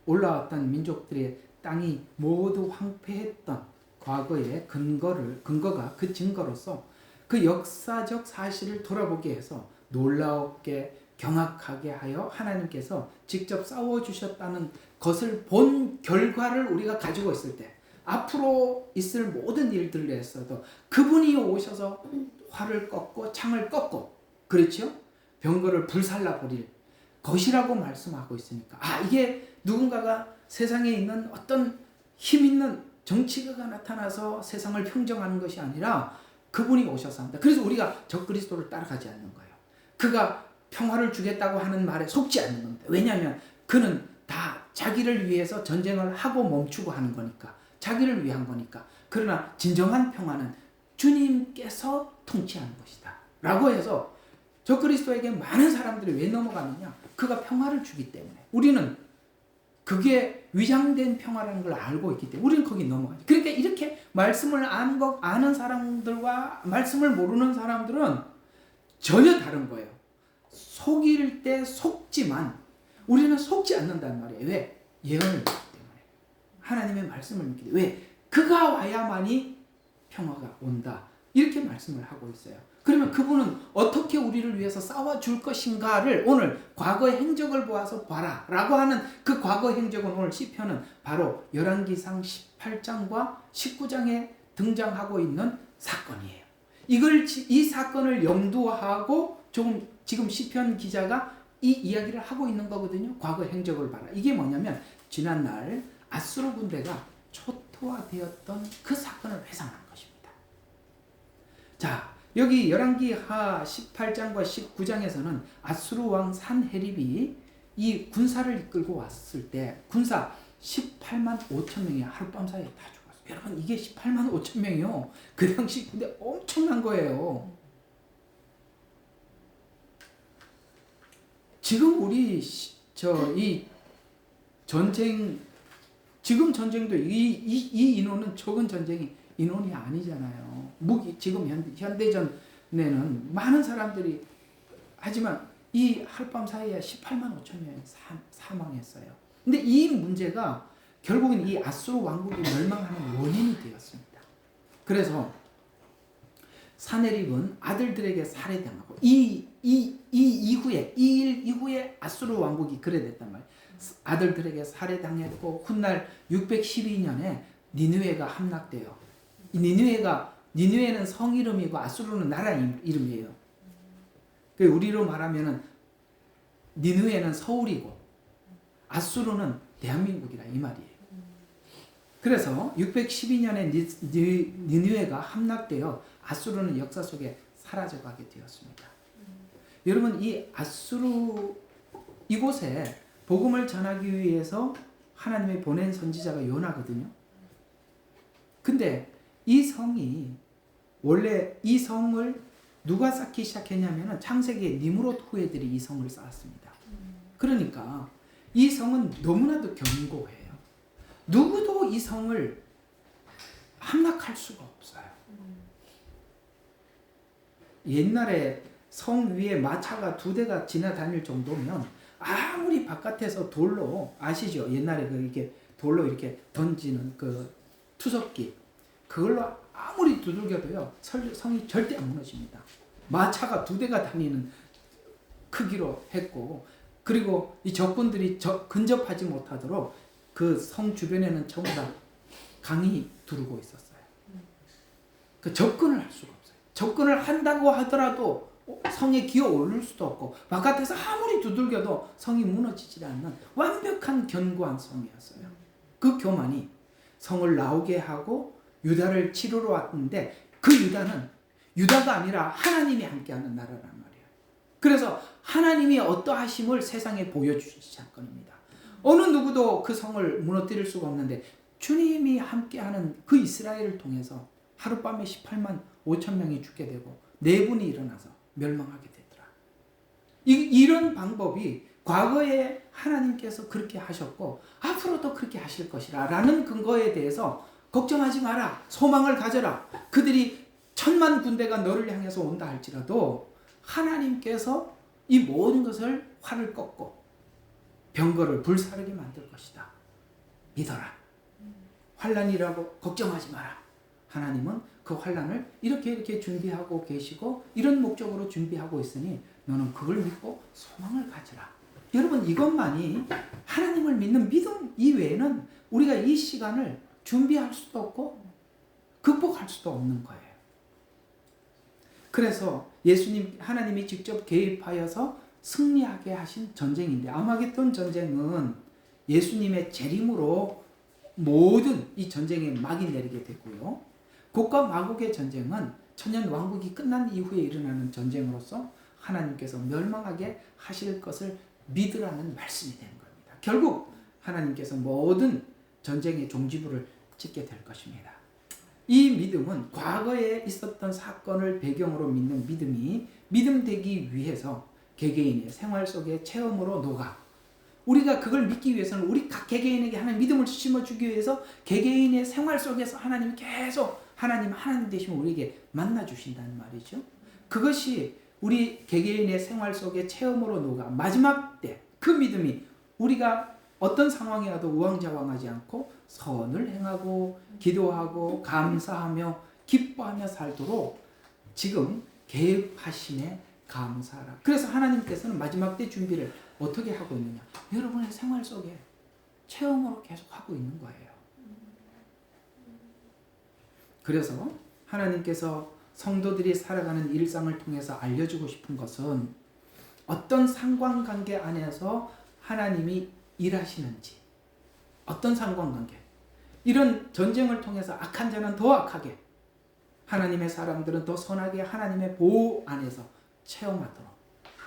올라왔던 민족들의 땅이 모두 황폐했던 과거의 근거가 그 증거로서 그 역사적 사실을 돌아보게 해서 놀라웠게 경악하게 하여 하나님께서 직접 싸워주셨다는 것을 본 결과를 우리가 가지고 있을 때, 앞으로 있을 모든 일들에서도 그분이 오셔서 활을 꺾고 창을 꺾고, 그렇죠? 병거를 불살라 버릴 것이라고 말씀하고 있으니까, 이게 누군가가 세상에 있는 어떤 힘 있는 정치가가 나타나서 세상을 평정하는 것이 아니라 그분이 오셔서 한다. 그래서 우리가 적그리스도를 따라가지 않는 거예요. 그가 평화를 주겠다고 하는 말에 속지 않는 겁니다. 왜냐하면 그는 다 자기를 위해서 전쟁을 하고 멈추고 하는 거니까, 자기를 위한 거니까. 그러나 진정한 평화는 주님께서 통치하는 것이다 라고 해서 적그리스도에게 많은 사람들이 왜 넘어가느냐? 그가 평화를 주기 때문에. 우리는 그게 위장된 평화라는 걸 알고 있기 때문에 우리는 거기 넘어가죠. 그러니까 이렇게 말씀을 아는 사람들과 말씀을 모르는 사람들은 전혀 다른 거예요. 속일 때 속지만 우리는 속지 않는단 말이에요. 왜? 예언을 믿기 때문에. 하나님의 말씀을 믿기 때문에. 왜? 그가 와야만이 평화가 온다. 이렇게 말씀을 하고 있어요. 그러면 그분은 어떻게 우리를 위해서 싸워줄 것인가를 오늘 과거의 행적을 보아서 봐라 라고 하는 그 과거의 행적은, 오늘 시편은 바로 열왕기상 18장과 19장에 등장하고 있는 사건이에요. 이 사건을 염두하고 지금 시편 기자가 이 이야기를 하고 있는 거거든요. 과거의 행적을 봐라. 이게 뭐냐면 지난날 아수르 군대가 초토화되었던 그 사건을 회상한 것입니다. 자, 여기 열왕기하 18장과 19장에서는 아수르 왕 산헤립이 이 군사를 이끌고 왔을 때 군사 18만 5천 명이 하룻밤 사이에 다 죽었어요. 여러분, 이게 18만 5천 명이요. 그 당시 근데 엄청난 거예요. 지금 우리 이 전쟁, 지금 전쟁도 이 인원은 적은 인원이 아니잖아요. 지금 현대전에는 많은 사람들이, 하지만 이 하룻밤 사이에 18만 5천 명이 사망했어요. 근데 이 문제가 결국은 이 아수르 왕국이 멸망하는 원인이 되었습니다. 그래서 사네립은 아들들에게 살해당하고 이 일 이후에 아수르 왕국이 그래 됐단 말이에요. 아들들에게 살해당했고 훗날 612년에 니느웨가 함락돼요. 니느웨는 성 이름이고 아수르는 나라 이름이에요. 우리로 말하면은 니느웨는 서울이고 아수르는 대한민국이라 이 말이에요. 그래서 612년에 니느웨가 함락되어 아수르는 역사 속에 사라져가게 되었습니다. 여러분, 이 아수르 이곳에 복음을 전하기 위해서 하나님이 보낸 선지자가 요나거든요. 근데 이 성이 원래 이 성을 누가 쌓기 시작했냐면 창세기의 니므롯 후예들이 이 성을 쌓았습니다. 그러니까 이 성은 너무나도 견고해요. 누구도 이 성을 함락할 수가 없어요. 옛날에 성 위에 마차가 2대가 지나다닐 정도면 아무리 바깥에서 돌로, 아시죠? 옛날에 그 이렇게 돌로 이렇게 던지는 그 투석기, 그걸로 아무리 두들겨도요 성이 절대 안 무너집니다. 마차가 2대가 다니는 크기로 했고, 그리고 이 적군들이 근접하지 못하도록 그 성 주변에는 전부 다 강이 두르고 있었어요. 그 접근을 할 수가 없어요. 접근을 한다고 하더라도 성에 기어 오를 수도 없고, 바깥에서 아무리 두들겨도 성이 무너지지 않는 완벽한 견고한 성이었어요. 그 교만이 성을 나오게 하고 유다를 치르러 왔는데, 그 유다는 유다가 아니라 하나님이 함께하는 나라란 말이에요. 그래서 하나님이 어떠하심을 세상에 보여주신 사건입니다. 어느 누구도 그 성을 무너뜨릴 수가 없는데, 주님이 함께하는 그 이스라엘을 통해서 하룻밤에 18만 5천 명이 죽게 되고 4분이 일어나서 멸망하게 되더라. 이런 방법이 과거에 하나님께서 그렇게 하셨고 앞으로도 그렇게 하실 것이라 라는 근거에 대해서 걱정하지 마라, 소망을 가져라. 그들이 1000만 군대가 너를 향해서 온다 할지라도 하나님께서 이 모든 것을 활을 꺾고 병거를 불사르게 만들 것이다. 믿어라. 환난이라고 걱정하지 마라. 하나님은 그 환난을 이렇게 준비하고 계시고 이런 목적으로 준비하고 있으니 너는 그걸 믿고 소망을 가지라. 여러분, 이것만이 하나님을 믿는 믿음 이외에는 우리가 이 시간을 준비할 수도 없고 극복할 수도 없는 거예요. 그래서 예수님, 하나님이 직접 개입하여서 승리하게 하신 전쟁인데, 아마겟돈 전쟁은 예수님의 재림으로 모든 이 전쟁에 막이 내리게 되고요. 곡과 마곡의 전쟁은 천년 왕국이 끝난 이후에 일어나는 전쟁으로서 하나님께서 멸망하게 하실 것을 믿으라는 말씀이 되는 겁니다. 결국 하나님께서 모든 전쟁의 종지부를 찍게 될 것입니다. 이 믿음은 과거에 있었던 사건을 배경으로 믿는 믿음이 믿음되기 위해서 개개인의 생활 속에 체험으로 녹아, 우리가 그걸 믿기 위해서는 우리 각 개개인에게 하나님 믿음을 심어주기 위해서 개개인의 생활 속에서 하나님이 계속 하나님 되시면 우리에게 만나주신다는 말이죠. 그것이 우리 개개인의 생활 속에 체험으로 녹아 마지막 때 그 믿음이 우리가 어떤 상황에 와도 우왕좌왕하지 않고 선을 행하고 기도하고 감사하며 기뻐하며 살도록 지금 계획하심에 감사하라. 그래서 하나님께서는 마지막 때 준비를 어떻게 하고 있느냐? 여러분의 생활 속에 체험으로 계속 하고 있는 거예요. 그래서 하나님께서 성도들이 살아가는 일상을 통해서 알려주고 싶은 것은 어떤 상관관계 안에서 하나님이 일하시는지, 어떤 상관관계, 이런 전쟁을 통해서 악한 자는 더 악하게, 하나님의 사람들은 더 선하게 하나님의 보호 안에서 체험하도록.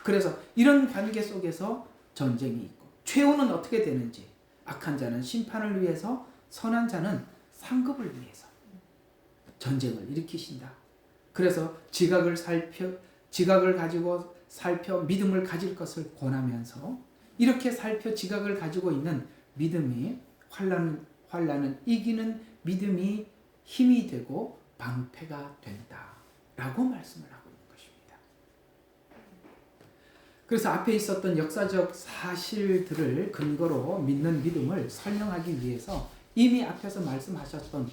그래서 이런 관계 속에서 전쟁이 있고, 최후는 어떻게 되는지, 악한 자는 심판을 위해서, 선한 자는 상급을 위해서 전쟁을 일으키신다. 그래서 지각을 가지고 살펴 믿음을 가질 것을 권하면서, 이렇게 살펴 지각을 가지고 있는 믿음이 환난은 이기는 믿음이 힘이 되고 방패가 된다라고 말씀을 하고 있는 것입니다. 그래서 앞에 있었던 역사적 사실들을 근거로 믿는 믿음을 설명하기 위해서 이미 앞에서 말씀하셨던,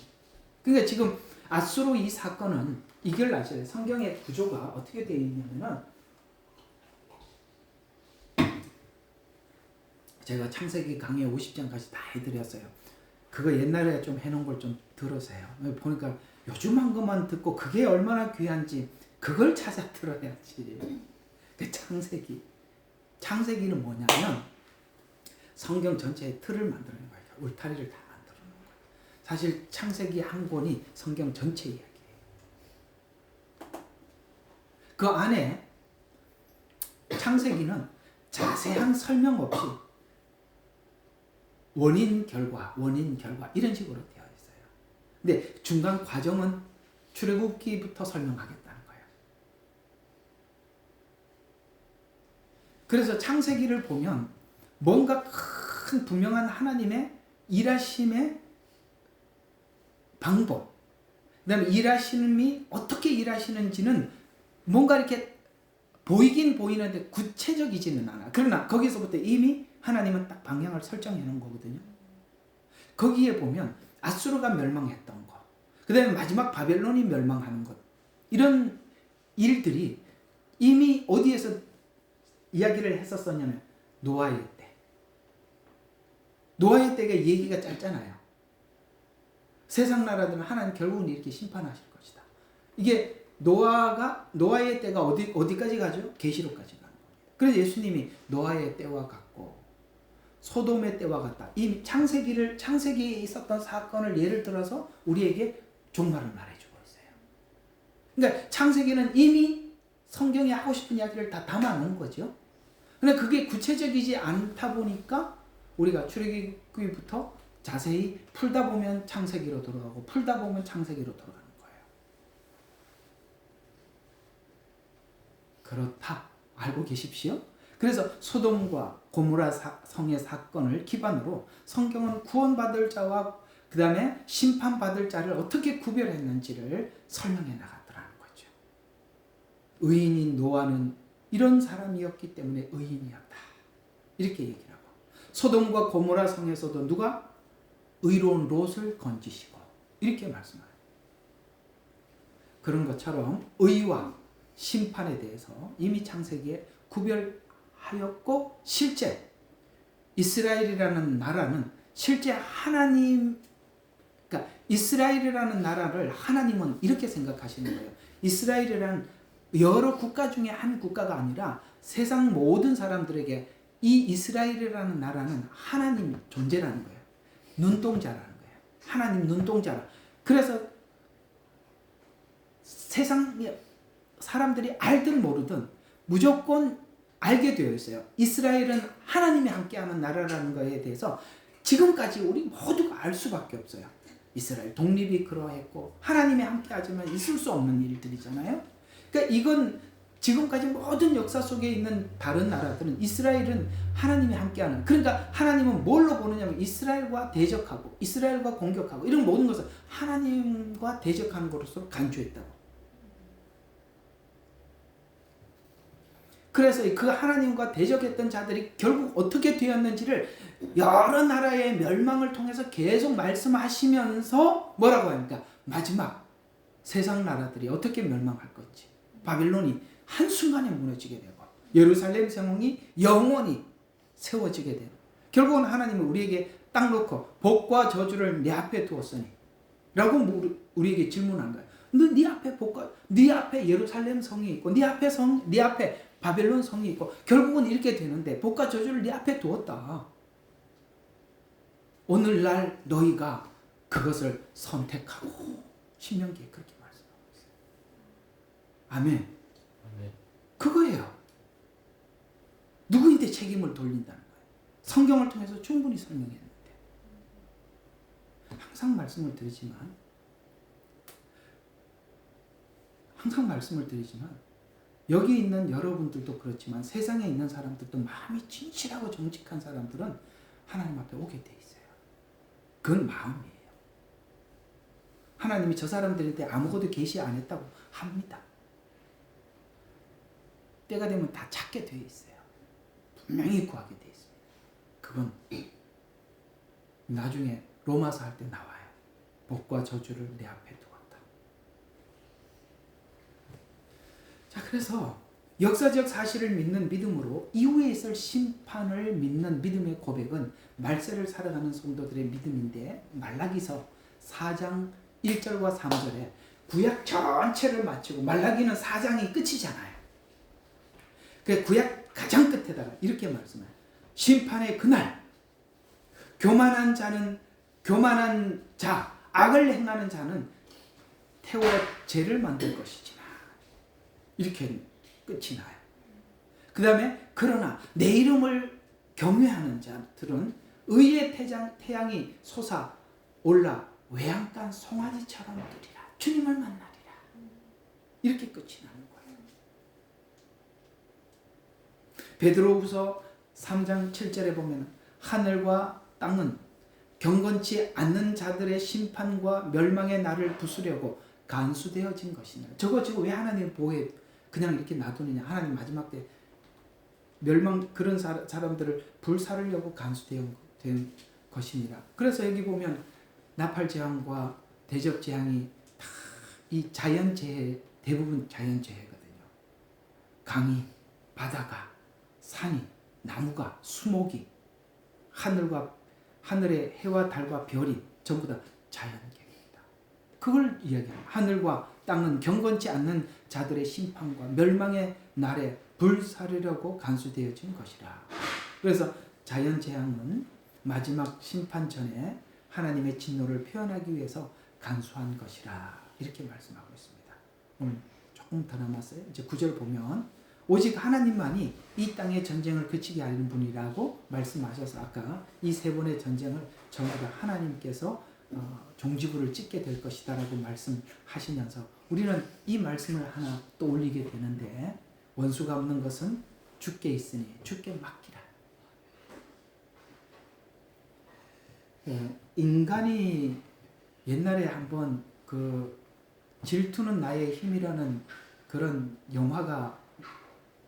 그러니까 지금 아수르 이 사건은 이걸 아셔야 돼요. 성경의 구조가 어떻게 되어 있냐면은, 제가 창세기 강의 50장까지 다 해드렸어요. 그거 옛날에 좀 해놓은 걸 좀 들으세요. 보니까 요즘 한 것만 듣고 그게 얼마나 귀한지 그걸 찾아 들어야지. 그 창세기는 뭐냐면 성경 전체의 틀을 만드는 거예요. 울타리를 다 만들어 놓은 거예요. 사실 창세기 한 권이 성경 전체 이야기예요. 그 안에 창세기는 자세한 설명 없이 원인 결과 이런 식으로 되어 있어요. 근데 중간 과정은 출애굽기부터 설명하겠다는 거예요. 그래서 창세기를 보면 뭔가 큰 분명한 하나님의 일하심의 방법, 그 다음에 일하심이 어떻게 일하시는지는 뭔가 이렇게 보이긴 보이는데 구체적이지는 않아. 그러나 거기서부터 이미 하나님은 딱 방향을 설정해 놓은 거거든요. 거기에 보면 아수르가 멸망했던 거, 그 다음에 마지막 바벨론이 멸망하는 것, 이런 일들이 이미 어디에서 이야기를 했었었냐면 노아의 때. 노아의 때가 얘기가 짧잖아요. 세상 나라들은 하나님 결국은 이렇게 심판하실 것이다. 이게 노아의 때가 어디까지 가죠? 계시록까지 가는 겁니다. 그래서 예수님이 노아의 때와 같고 소돔의 때와 같다. 이 창세기에 있었던 사건을 예를 들어서 우리에게 종말을 말해주고 있어요. 그러니까 창세기는 이미 성경이 하고 싶은 이야기를 다 담아놓은 거죠. 근데 그게 구체적이지 않다 보니까 우리가 출애굽기부터 자세히 풀다 보면 창세기로 돌아가고 풀다 보면 창세기로 돌아가는 거예요. 그렇다 알고 계십시오. 그래서 소돔과 고모라 성의 사건을 기반으로 성경은 구원받을 자와 그 다음에 심판받을 자를 어떻게 구별했는지를 설명해 나갔더라는 거죠. 의인인 노아는 이런 사람이었기 때문에 의인이었다. 이렇게 얘기를 하고 소돔과 고모라 성에서도 누가 의로운 롯을 건지시고 이렇게 말씀해요. 그런 것처럼 의와 심판에 대해서 이미 창세기에 구별하였고 실제 이스라엘이라는 나라는 실제 하나님, 그러니까 이스라엘이라는 나라를 하나님은 이렇게 생각하시는 거예요. 이스라엘이라는 여러 국가 중에 한 국가가 아니라 세상 모든 사람들에게 이 이스라엘이라는 나라는 하나님 존재라는 거예요. 눈동자라는 거예요. 하나님 눈동자라. 그래서 세상 사람들이 알든 모르든 무조건 알게 되어 있어요. 이스라엘은 하나님이 함께하는 나라라는 것에 대해서 지금까지 우리 모두가 알 수밖에 없어요. 이스라엘 독립이 그러했고 하나님이 함께하지만 있을 수 없는 일들이잖아요. 그러니까 이건 지금까지 모든 역사 속에 있는 다른 나라들은 이스라엘은 하나님이 함께하는, 그러니까 하나님은 뭘로 보느냐면 이스라엘과 대적하고 이스라엘과 공격하고 이런 모든 것을 하나님과 대적하는 것으로 간주했다고. 그래서 그 하나님과 대적했던 자들이 결국 어떻게 되었는지를 여러 나라의 멸망을 통해서 계속 말씀하시면서 뭐라고 합니까? 마지막 세상 나라들이 어떻게 멸망할 건지, 바빌론이 한순간에 무너지게 되고 예루살렘 성이 영원히 세워지게 되고 결국은 하나님은 우리에게 딱 놓고 복과 저주를 내 앞에 두었으니 라고 우리에게 질문한 거예요. 너 네 앞에 복과, 네 앞에 예루살렘 성이 있고 네 앞에 바벨론 성이 있고 결국은 이렇게 되는데 복과 저주를 네 앞에 두었다. 오늘날 너희가 그것을 선택하고 신명기에 그렇게 말씀하고 있어요. 아멘. 그거예요. 누구인데 책임을 돌린다는 거예요. 성경을 통해서 충분히 설명했는데 항상 말씀을 드리지만 여기 있는 여러분들도 그렇지만 세상에 있는 사람들도 마음이 진실하고 정직한 사람들은 하나님 앞에 오게 돼 있어요. 그건 마음이에요. 하나님이 저 사람들한테 아무것도 계시 안 했다고 합니다. 때가 되면 다 찾게 돼 있어요. 분명히 구하게 돼 있습니다. 그건 나중에 로마서 할 때 나와요. 복과 저주를 내 앞에 두었다. 자, 그래서 역사적 사실을 믿는 믿음으로 이후에 있을 심판을 믿는 믿음의 고백은 말세를 살아가는 성도들의 믿음인데 말라기서 4장 1절과 3절에 구약 전체를 마치고 말라기는 4장이 끝이잖아요. 그 구약 가장 끝에다가 이렇게 말씀해요. 심판의 그날 교만한 자 악을 행하는 자는 태워 죄를 만들 것이지만 이렇게 끝이 나요. 그 다음에 그러나 내 이름을 경외하는 자들은 의의 태양이 솟아올라 외양간 송아지처럼 뜨리라. 주님을 만나리라. 이렇게 끝이 나는 거예요. 베드로후서 3장 7절에 보면 하늘과 땅은 경건치 않는 자들의 심판과 멸망의 날을 부수려고 간수되어진 것이니라. 저거 지금 왜 하나님 보호해 그냥 이렇게 놔두느냐. 하나님 마지막 때 멸망 그런 사람들을 불사르려고 간수된 것이니라. 그래서 여기 보면 나팔재앙과 대접재앙이 다 이 자연재해 대부분 자연재해거든요. 강이, 바다가, 산이, 나무가, 수목이, 하늘의 해와 달과 별이 전부 다 자연계입니다. 그걸 이야기합니다. 하늘과 땅은 경건치 않는 자들의 심판과 멸망의 날에 불사르려고 간수되어진 것이라. 그래서 자연재앙은 마지막 심판 전에 하나님의 진노를 표현하기 위해서 간수한 것이라. 이렇게 말씀하고 있습니다. 조금 더 남았어요. 이제 9절 보면 오직 하나님만이 이 땅의 전쟁을 그치게 하는 분이라고 말씀하셔서 아까 이 세 번의 전쟁을 전부 다 하나님께서 종지부를 찍게 될 것이다 라고 말씀하시면서 우리는 이 말씀을 하나 또 올리게 되는데 원수가 없는 것은 주께 있으니 주께 맡기라. 인간이 옛날에 한번 그 질투는 나의 힘이라는 그런 영화가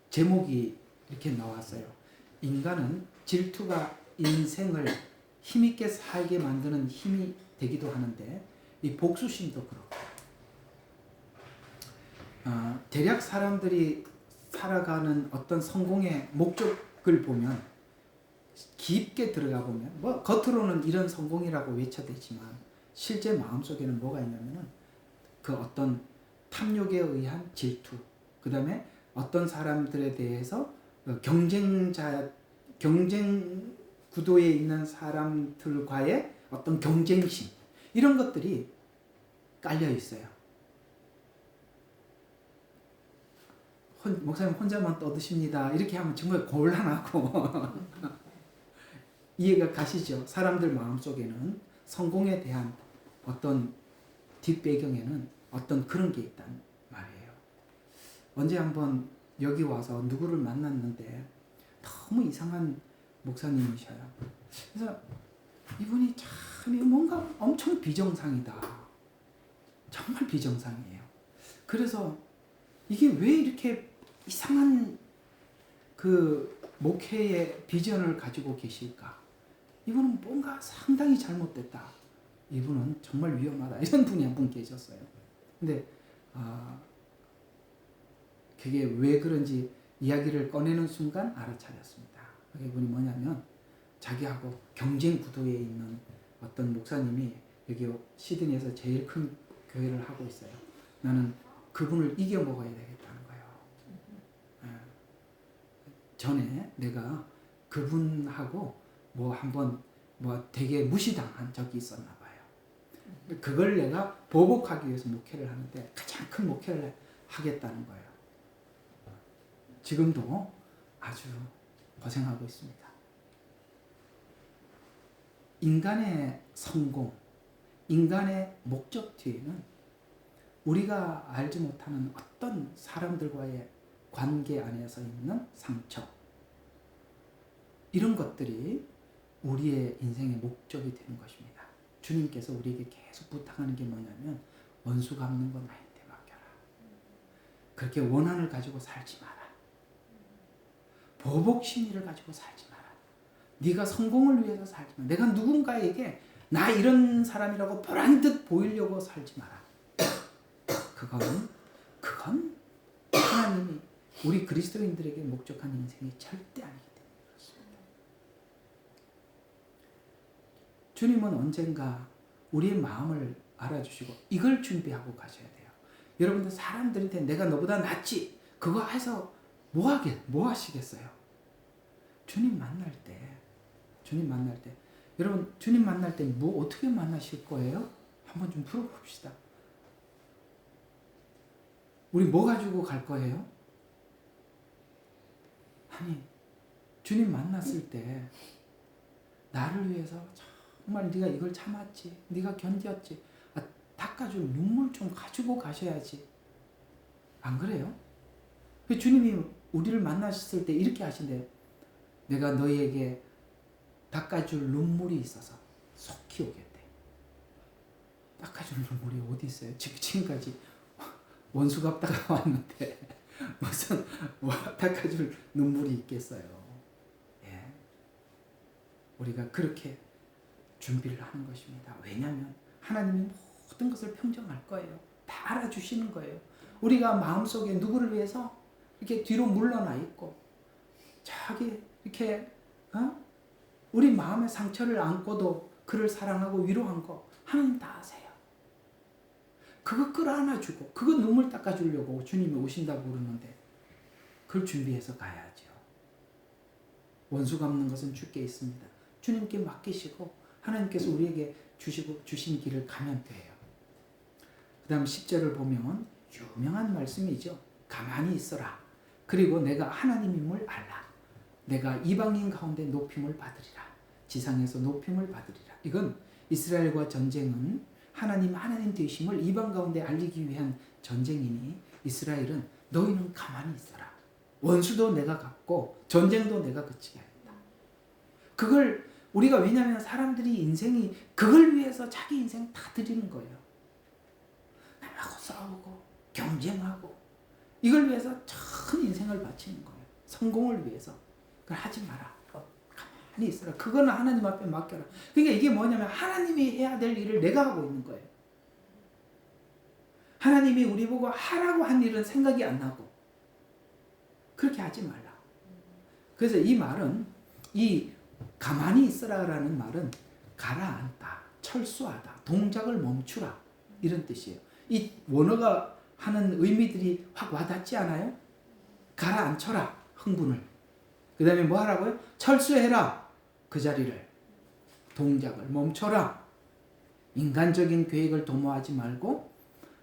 제목이 이렇게 나왔어요. 인간은 질투가 인생을 힘있게 살게 만드는 힘이 되기도 하는데 이 복수심도 그렇고 대략 사람들이 살아가는 어떤 성공의 목적을 보면 깊게 들어가 보면 뭐 겉으로는 이런 성공이라고 외쳐대지만 실제 마음속에는 뭐가 있냐면은 그 어떤 탐욕에 의한 질투, 그 다음에 어떤 사람들에 대해서 경쟁 구도에 있는 사람들과의 어떤 경쟁심 이런 것들이 깔려 있어요. 목사님 혼자만 떠드십니다. 이렇게 하면 정말 곤란하고 이해가 가시죠? 사람들 마음속에는 성공에 대한 어떤 뒷배경에는 어떤 그런 게 있단 말이에요. 언제 한번 여기 와서 누구를 만났는데 너무 이상한 목사님이셔요. 그래서 이분이 참 뭔가 엄청 비정상이다. 정말 비정상이에요. 그래서 이게 왜 이렇게 이상한 그 목회의 비전을 가지고 계실까? 이분은 뭔가 상당히 잘못됐다. 이분은 정말 위험하다. 이런 분이 한 분 계셨어요. 근데 그게 왜 그런지 이야기를 꺼내는 순간 알아차렸습니다. 그분이 뭐냐면 자기하고 경쟁 구도에 있는 어떤 목사님이 여기 시드니에서 제일 큰 교회를 하고 있어요. 나는 그분을 이겨 먹어야 되겠다는 거예요. 전에 내가 그분하고 뭐 한번 뭐 되게 무시당한 적이 있었나 봐요. 그걸 내가 보복하기 위해서 목회를 하는데 가장 큰 목회를 하겠다는 거예요. 지금도 아주 고생하고 있습니다. 인간의 성공, 인간의 목적 뒤에는 우리가 알지 못하는 어떤 사람들과의 관계 안에서 있는 상처, 이런 것들이 우리의 인생의 목적이 되는 것입니다. 주님께서 우리에게 계속 부탁하는 게 뭐냐면 원수 갚는 건 나한테 맡겨라. 그렇게 원한을 가지고 살지 마라. 보복 심리를 가지고 살지 마라. 네가 성공을 위해서 살지 마라. 내가 누군가에게 나 이런 사람이라고 보란 듯 보이려고 살지 마라. 그건 하나님이 우리 그리스도인들에게 목적한 인생이 절대 아니기 때문에 그렇습니다. 주님은 언젠가 우리의 마음을 알아주시고 이걸 준비하고 가셔야 돼요. 여러분들 사람들한테 내가 너보다 낫지 그거 해서 뭐 하시겠어요? 주님 만날 때 여러분 주님 만날 때 뭐 어떻게 만나실 거예요? 한번 좀 풀어봅시다. 우리 뭐 가지고 갈 거예요? 아니, 주님 만났을 때 나를 위해서 정말 네가 이걸 참았지, 네가 견뎠지, 닦아줄 눈물 좀 가지고 가셔야지. 안 그래요? 주님이 우리를 만나셨을 때 이렇게 하신대요. 내가 너희에게 닦아줄 눈물이 있어서 속히 오겠대. 닦아줄 눈물이 어디 있어요? 지금까지 원수 갚다가 왔는데 무슨 닦아줄 눈물이 있겠어요. 예. 우리가 그렇게 준비를 하는 것입니다. 왜냐하면 하나님이 모든 것을 평정할 거예요. 다 알아주시는 거예요. 우리가 마음속에 누구를 위해서 이렇게 뒤로 물러나 있고 저기 이렇게 우리 마음의 상처를 안고도 그를 사랑하고 위로한 거 하나님 다 아세요. 그거 끌어안아주고 그거 눈물 닦아주려고 주님이 오신다고 그러는데 그걸 준비해서 가야죠. 원수 갚는 것은 주께 있습니다. 주님께 맡기시고 하나님께서 우리에게 주신 길을 가면 돼요. 그 다음 10절을 보면 유명한 말씀이죠. 가만히 있어라. 그리고 내가 하나님임을 알라. 내가 이방인 가운데 높임을 받으리라. 지상에서 높임을 받으리라. 이건 이스라엘과 전쟁은 하나님 되심을 이방 가운데 알리기 위한 전쟁이니 이스라엘은 너희는 가만히 있어라. 원수도 내가 갚고 전쟁도 내가 그치게 하겠다. 그걸 우리가 왜냐하면 사람들이 인생이 그걸 위해서 자기 인생 다 드리는 거예요. 남하고 싸우고 경쟁하고 이걸 위해서 전 인생을 바치는 거예요. 성공을 위해서. 그걸 하지 마라. 가만히 있어라. 그거는 하나님 앞에 맡겨라. 그러니까 이게 뭐냐면 하나님이 해야 될 일을 내가 하고 있는 거예요. 하나님이 우리 보고 하라고 한 일은 생각이 안 나고 그렇게 하지 말라. 그래서 이 말은 이 가만히 있으라라는 말은 가라앉다, 철수하다, 동작을 멈추라 이런 뜻이에요. 이 원어가 하는 의미들이 확 와닿지 않아요? 가라앉혀라 흥분을. 그 다음에 뭐 하라고요? 철수해라 그 자리를. 동작을 멈춰라. 인간적인 계획을 도모하지 말고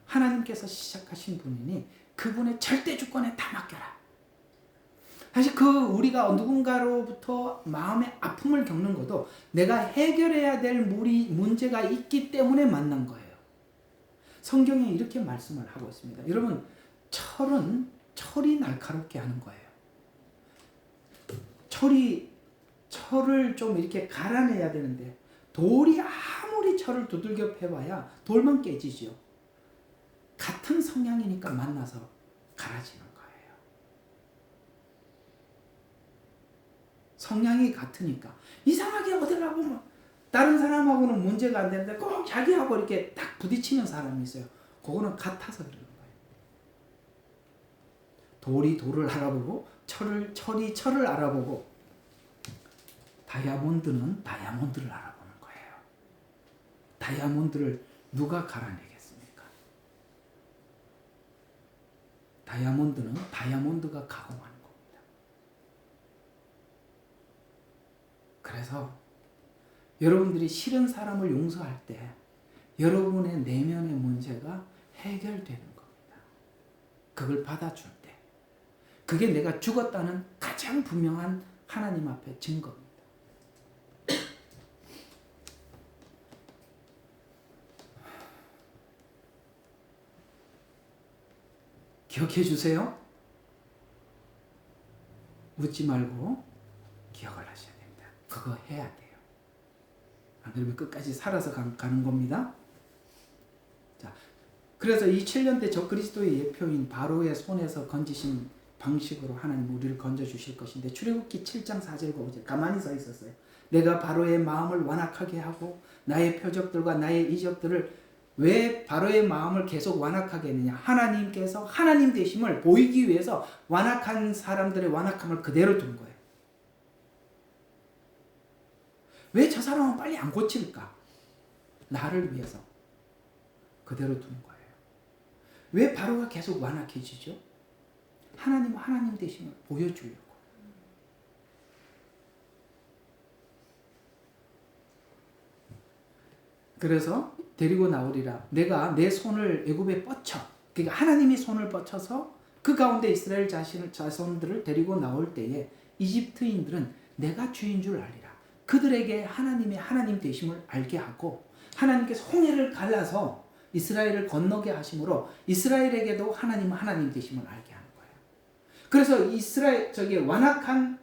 하나님께서 시작하신 분이니 그분의 절대 주권에 다 맡겨라. 사실 우리가 누군가로부터 마음의 아픔을 겪는 것도 내가 해결해야 될 문제가 있기 때문에 만난 거예요. 성경에 이렇게 말씀을 하고 있습니다. 여러분, 철이 날카롭게 하는 거예요. 철을 좀 이렇게 갈아내야 되는데 돌이 아무리 철을 두들겨 패봐야 돌만 깨지죠. 같은 성향이니까 만나서 갈아지는 거예요. 성향이 같으니까 이상하게 어디 가보면 다른 사람하고는 문제가 안 되는데 꼭 자기하고 이렇게 딱 부딪히는 사람이 있어요. 그거는 같아서 그러는 거예요. 돌이 돌을 알아보고 철이 철을 알아보고 다이아몬드는 다이아몬드를 알아보는 거예요. 다이아몬드를 누가 갈아내겠습니까? 다이아몬드는 다이아몬드가 가공하는 겁니다. 그래서 여러분들이 싫은 사람을 용서할 때 여러분의 내면의 문제가 해결되는 겁니다. 그걸 받아줄 때. 그게 내가 죽었다는 가장 분명한 하나님 앞에 증거입니다. 기억해 주세요. 웃지 말고 기억을 하셔야 됩니다. 그거 해야 돼요. 안 그러면 끝까지 살아서 가는 겁니다. 자, 그래서 이 7년대 적그리스도의 예표인 바로의 손에서 건지신 방식으로 하나님 우리를 건져주실 것인데 출애굽기 7장 4절과 5절 가만히 서 있었어요. 내가 바로의 마음을 완악하게 하고 나의 표적들과 나의 이적들을 왜 바로의 마음을 계속 완악하게 했느냐. 하나님께서 하나님 되심을 보이기 위해서 완악한 사람들의 완악함을 그대로 둔 거예요. 왜 저 사람은 빨리 안 고칠까? 나를 위해서 그대로 둔 거예요. 왜 바로가 계속 완악해지죠? 하나님 되심을 보여주려고. 그래서 데리고 나오리라. 내가 내 손을 애굽에 뻗쳐. 그러니까 하나님이 손을 뻗쳐서 그 가운데 이스라엘 자손들을 데리고 나올 때에 이집트인들은 내가 주인 줄 알리라. 그들에게 하나님의 하나님 되심을 알게 하고 하나님께서 홍해를 갈라서 이스라엘을 건너게 하심으로 이스라엘에게도 하나님 되심을 알게 하는 거예요. 그래서 완악한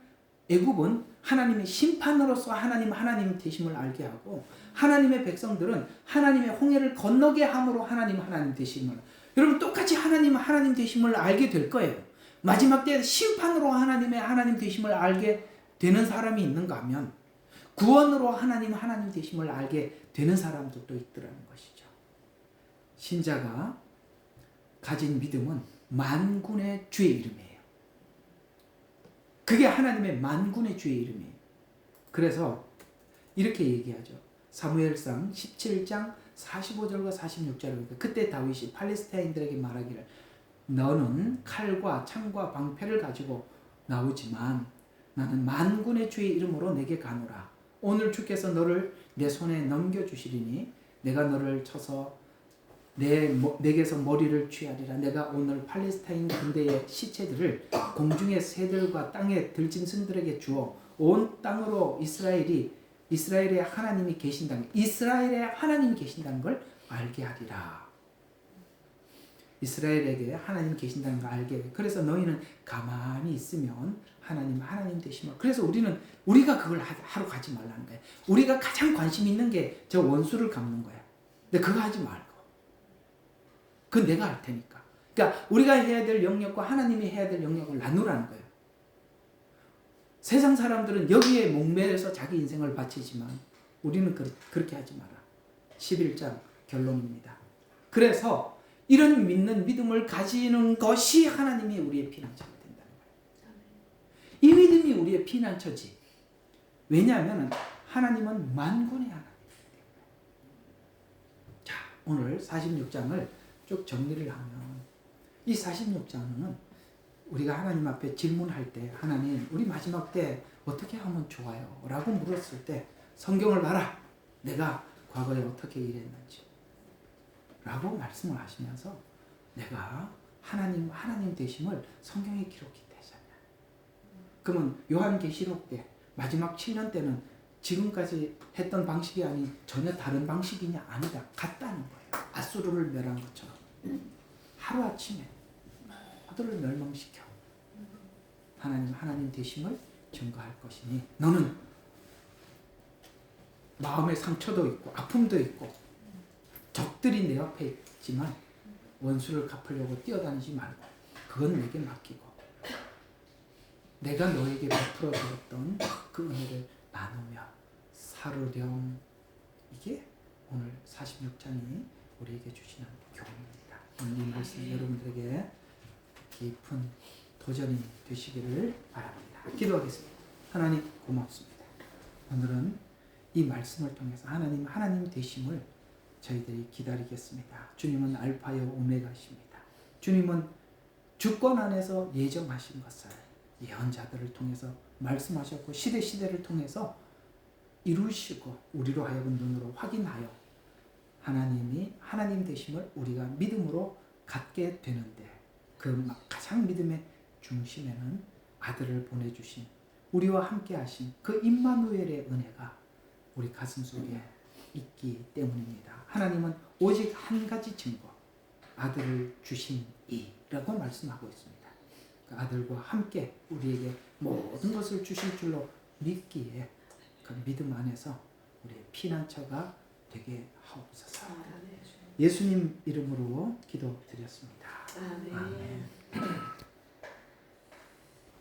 애굽은 하나님의 심판으로서 하나님 되심을 알게 하고 하나님의 백성들은 하나님의 홍해를 건너게 함으로 하나님 되심을, 여러분 똑같이 하나님 되심을 알게 될 거예요. 마지막 때 심판으로 하나님 되심을 알게 되는 사람이 있는가 하면 구원으로 하나님 되심을 알게 되는 사람들도 있더라는 것이죠. 신자가 가진 믿음은 만군의 주의 이름이에요. 그게 하나님의 만군의 주의 이름이에요. 그래서 이렇게 얘기하죠. 사무엘상 17장 45절과 46절입니다. 그때 다윗이 팔레스타인들에게 말하기를 너는 칼과 창과 방패를 가지고 나오지만 나는 만군의 주의 이름으로 내게 가노라. 오늘 주께서 너를 내 손에 넘겨주시리니 내가 너를 쳐서 내게서 머리를 취하리라. 내가 오늘 팔레스타인 군대의 시체들을 공중의 새들과 땅의 들짐승들에게 주어 온 땅으로 이스라엘의 하나님이 계신다는 걸 알게 하리라. 이스라엘에게 하나님 계신다는 걸 알게 해. 그래서 너희는 가만히 있으면 하나님 되시면. 그래서 우리가 그걸 하러 가지 말라는 거예요. 우리가 가장 관심 있는 게 저 원수를 갚는 거야. 근데 그거 하지 말고. 그건 내가 할 테니까. 그러니까 우리가 해야 될 영역과 하나님이 해야 될 영역을 나누라는 거예요. 세상 사람들은 여기에 목매여서 자기 인생을 바치지만 우리는 그렇게 하지 마라. 11장 결론입니다. 그래서 이런 믿음을 가지는 것이 하나님이 우리의 피난처가 된다는 거예요. 이 믿음이 우리의 피난처지. 왜냐하면 하나님은 만군의 하나님이기 때문에. 자, 오늘 46장을 쭉 정리를 하면 이 46장은 우리가 하나님 앞에 질문할 때 하나님 우리 마지막 때 어떻게 하면 좋아요? 라고 물었을 때 성경을 봐라. 내가 과거에 어떻게 일했는지 라고 말씀을 하시면서 내가 하나님 되심을 성경에 기록이 되잖아요. 그러면 요한계시록 때 마지막 7년 때는 지금까지 했던 방식이 아닌 전혀 다른 방식이냐? 아니다. 같다는 거예요. 아수르를 멸한 것처럼 하루아침에 그들을 멸망시켜 하나님 되심을 증거할 것이니 너는 마음의 상처도 있고 아픔도 있고 적들이 내 앞에 있지만 원수를 갚으려고 뛰어다니지 말고 그건 내게 맡기고 내가 너에게 베풀어 주었던 그 은혜를 나누며 살으렴. 이게 오늘 46장이 우리에게 주시는 교훈입니다. 오늘 이 말씀 여러분들에게 깊은 도전이 되시기를 바랍니다. 기도하겠습니다. 하나님 고맙습니다. 오늘은 이 말씀을 통해서 하나님 되심을 저희들이 기다리겠습니다. 주님은 알파요 오메가십니다. 주님은 주권 안에서 예정하신 것을 예언자들을 통해서 말씀하셨고 시대를 통해서 이루시고 우리로 하여금 눈으로 확인하여 하나님 되심을 우리가 믿음으로 갖게 되는데 그 가장 믿음의 중심에는 아들을 보내주신 우리와 함께 하신 그 임마누엘의 은혜가 우리 가슴 속에 있기 때문입니다. 하나님은 오직 한 가지 증거 아들을 주신 이라고 말씀하고 있습니다. 그 아들과 함께 우리에게 모든 것을 주실 줄로 믿기에 그 믿음 안에서 우리의 피난처가 되게 하옵소서. 예수님 이름으로 기도드렸습니다. 아멘.